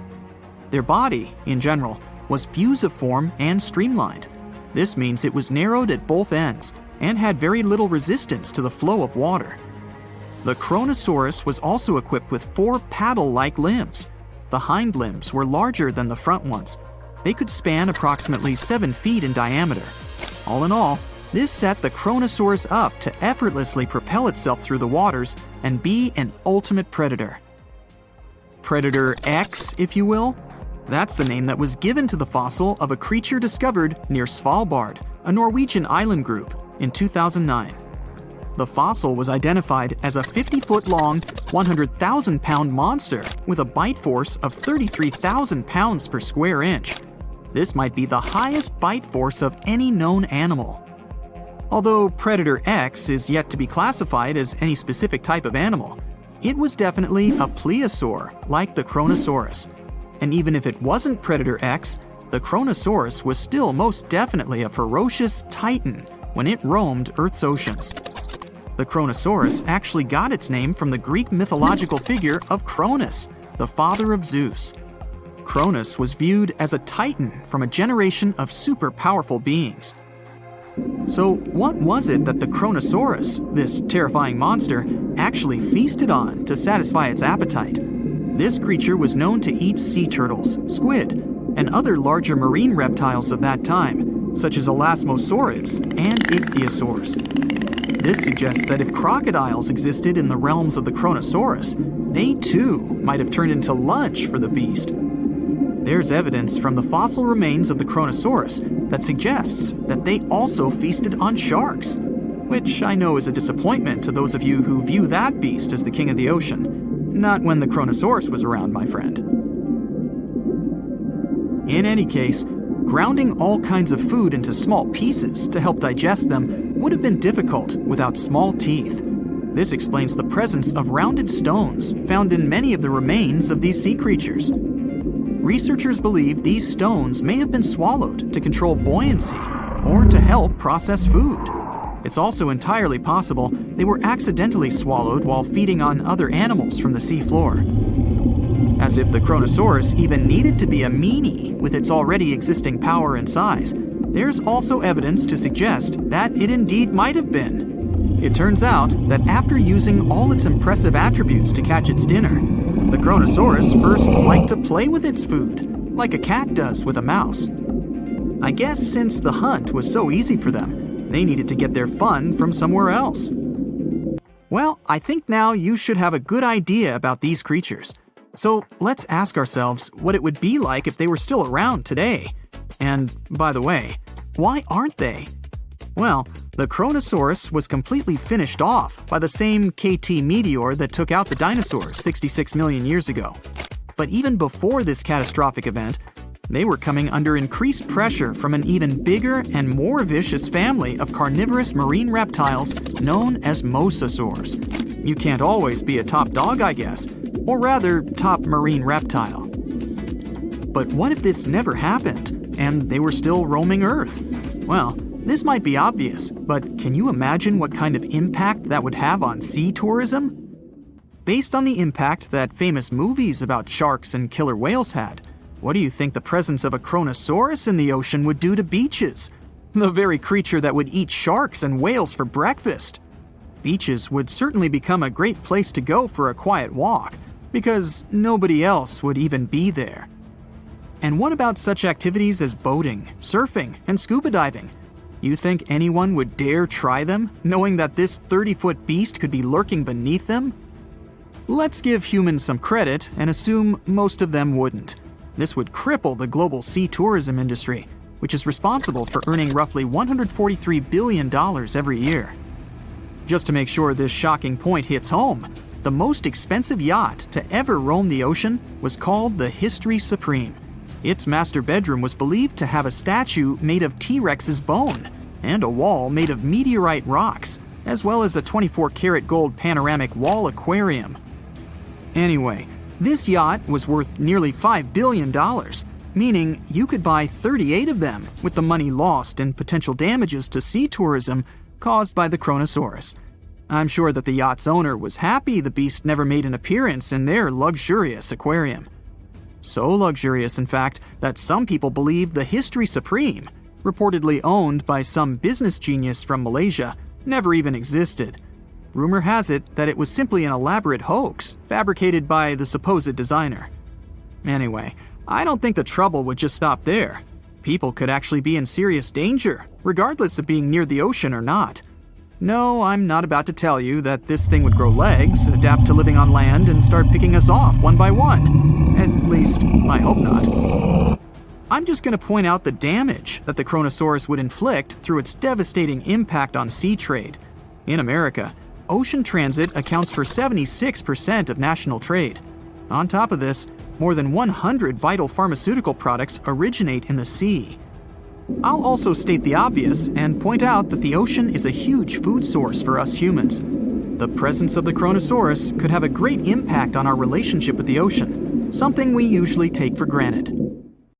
Speaker 3: Their body, in general, was fusiform and streamlined. This means it was narrowed at both ends and had very little resistance to the flow of water. The Kronosaurus was also equipped with 4 paddle-like limbs. The hind limbs were larger than the front ones. They could span approximately 7 feet in diameter. All in all, this set the Kronosaurus up to effortlessly propel itself through the waters and be an ultimate predator. Predator X, if you will? That's the name that was given to the fossil of a creature discovered near Svalbard, a Norwegian island group, in 2009. The fossil was identified as a 50-foot-long, 100,000-pound monster with a bite force of 33,000 pounds per square inch. This might be the highest bite force of any known animal. Although Predator X is yet to be classified as any specific type of animal, it was definitely a plesiosaur like the Kronosaurus. And even if it wasn't Predator X, the Kronosaurus was still most definitely a ferocious titan when it roamed Earth's oceans. The Kronosaurus actually got its name from the Greek mythological figure of Cronus, the father of Zeus. Cronus was viewed as a titan from a generation of super powerful beings. So what was it that the Kronosaurus, this terrifying monster, actually feasted on to satisfy its appetite? This creature was known to eat sea turtles, squid, and other larger marine reptiles of that time, such as elasmosaurids and ichthyosaurs. This suggests that if crocodiles existed in the realms of the Kronosaurus, they too might have turned into lunch for the beast. There's evidence from the fossil remains of the Kronosaurus that suggests that they also feasted on sharks, which I know is a disappointment to those of you who view that beast as the king of the ocean. Not when the Kronosaurus was around, my friend. In any case, grounding all kinds of food into small pieces to help digest them would have been difficult without small teeth. This explains the presence of rounded stones found in many of the remains of these sea creatures. Researchers believe these stones may have been swallowed to control buoyancy or to help process food. It's also entirely possible they were accidentally swallowed while feeding on other animals from the seafloor. As if the Kronosaurus even needed to be a meanie with its already existing power and size, there's also evidence to suggest that it indeed might have been. It turns out that after using all its impressive attributes to catch its dinner, the Kronosaurus first liked to play with its food, like a cat does with a mouse. I guess since the hunt was so easy for them, they needed to get their fun from somewhere else. Well, I think now you should have a good idea about these creatures. So let's ask ourselves what it would be like if they were still around today. And by the way, why aren't they? Well, the Kronosaurus was completely finished off by the same KT meteor that took out the dinosaurs 66 million years ago. But even before this catastrophic event, they were coming under increased pressure from an even bigger and more vicious family of carnivorous marine reptiles known as mosasaurs. You can't always be a top dog, I guess, or rather, top marine reptile. But what if this never happened, and they were still roaming Earth? Well, this might be obvious, but can you imagine what kind of impact that would have on sea tourism? Based on the impact that famous movies about sharks and killer whales had, what do you think the presence of a Kronosaurus in the ocean would do to beaches? The very creature that would eat sharks and whales for breakfast. Beaches would certainly become a great place to go for a quiet walk, because nobody else would even be there. And what about such activities as boating, surfing, and scuba diving? You think anyone would dare try them, knowing that this 30-foot beast could be lurking beneath them? Let's give humans some credit and assume most of them wouldn't. This would cripple the global sea tourism industry, which is responsible for earning roughly $143 billion every year. Just to make sure this shocking point hits home, the most expensive yacht to ever roam the ocean was called the History Supreme. Its master bedroom was believed to have a statue made of T-Rex's bone and a wall made of meteorite rocks, as well as a 24-karat gold panoramic wall aquarium. Anyway, this yacht was worth nearly $5 billion, meaning you could buy 38 of them with the money lost in potential damages to sea tourism caused by the Kronosaurus. I'm sure that the yacht's owner was happy the beast never made an appearance in their luxurious aquarium. So luxurious, in fact, that some people believe the History Supreme, reportedly owned by some business genius from Malaysia, never even existed. Rumor has it that it was simply an elaborate hoax fabricated by the supposed designer. Anyway, I don't think the trouble would just stop there. People could actually be in serious danger, regardless of being near the ocean or not. No, I'm not about to tell you that this thing would grow legs, adapt to living on land, and start picking us off one by one. At least, I hope not. I'm just going to point out the damage that the Kronosaurus would inflict through its devastating impact on sea trade. In America, ocean transit accounts for 76% of national trade. On top of this, more than 100 vital pharmaceutical products originate in the sea. I'll also state the obvious and point out that the ocean is a huge food source for us humans. The presence of the Kronosaurus could have a great impact on our relationship with the ocean, something we usually take for granted.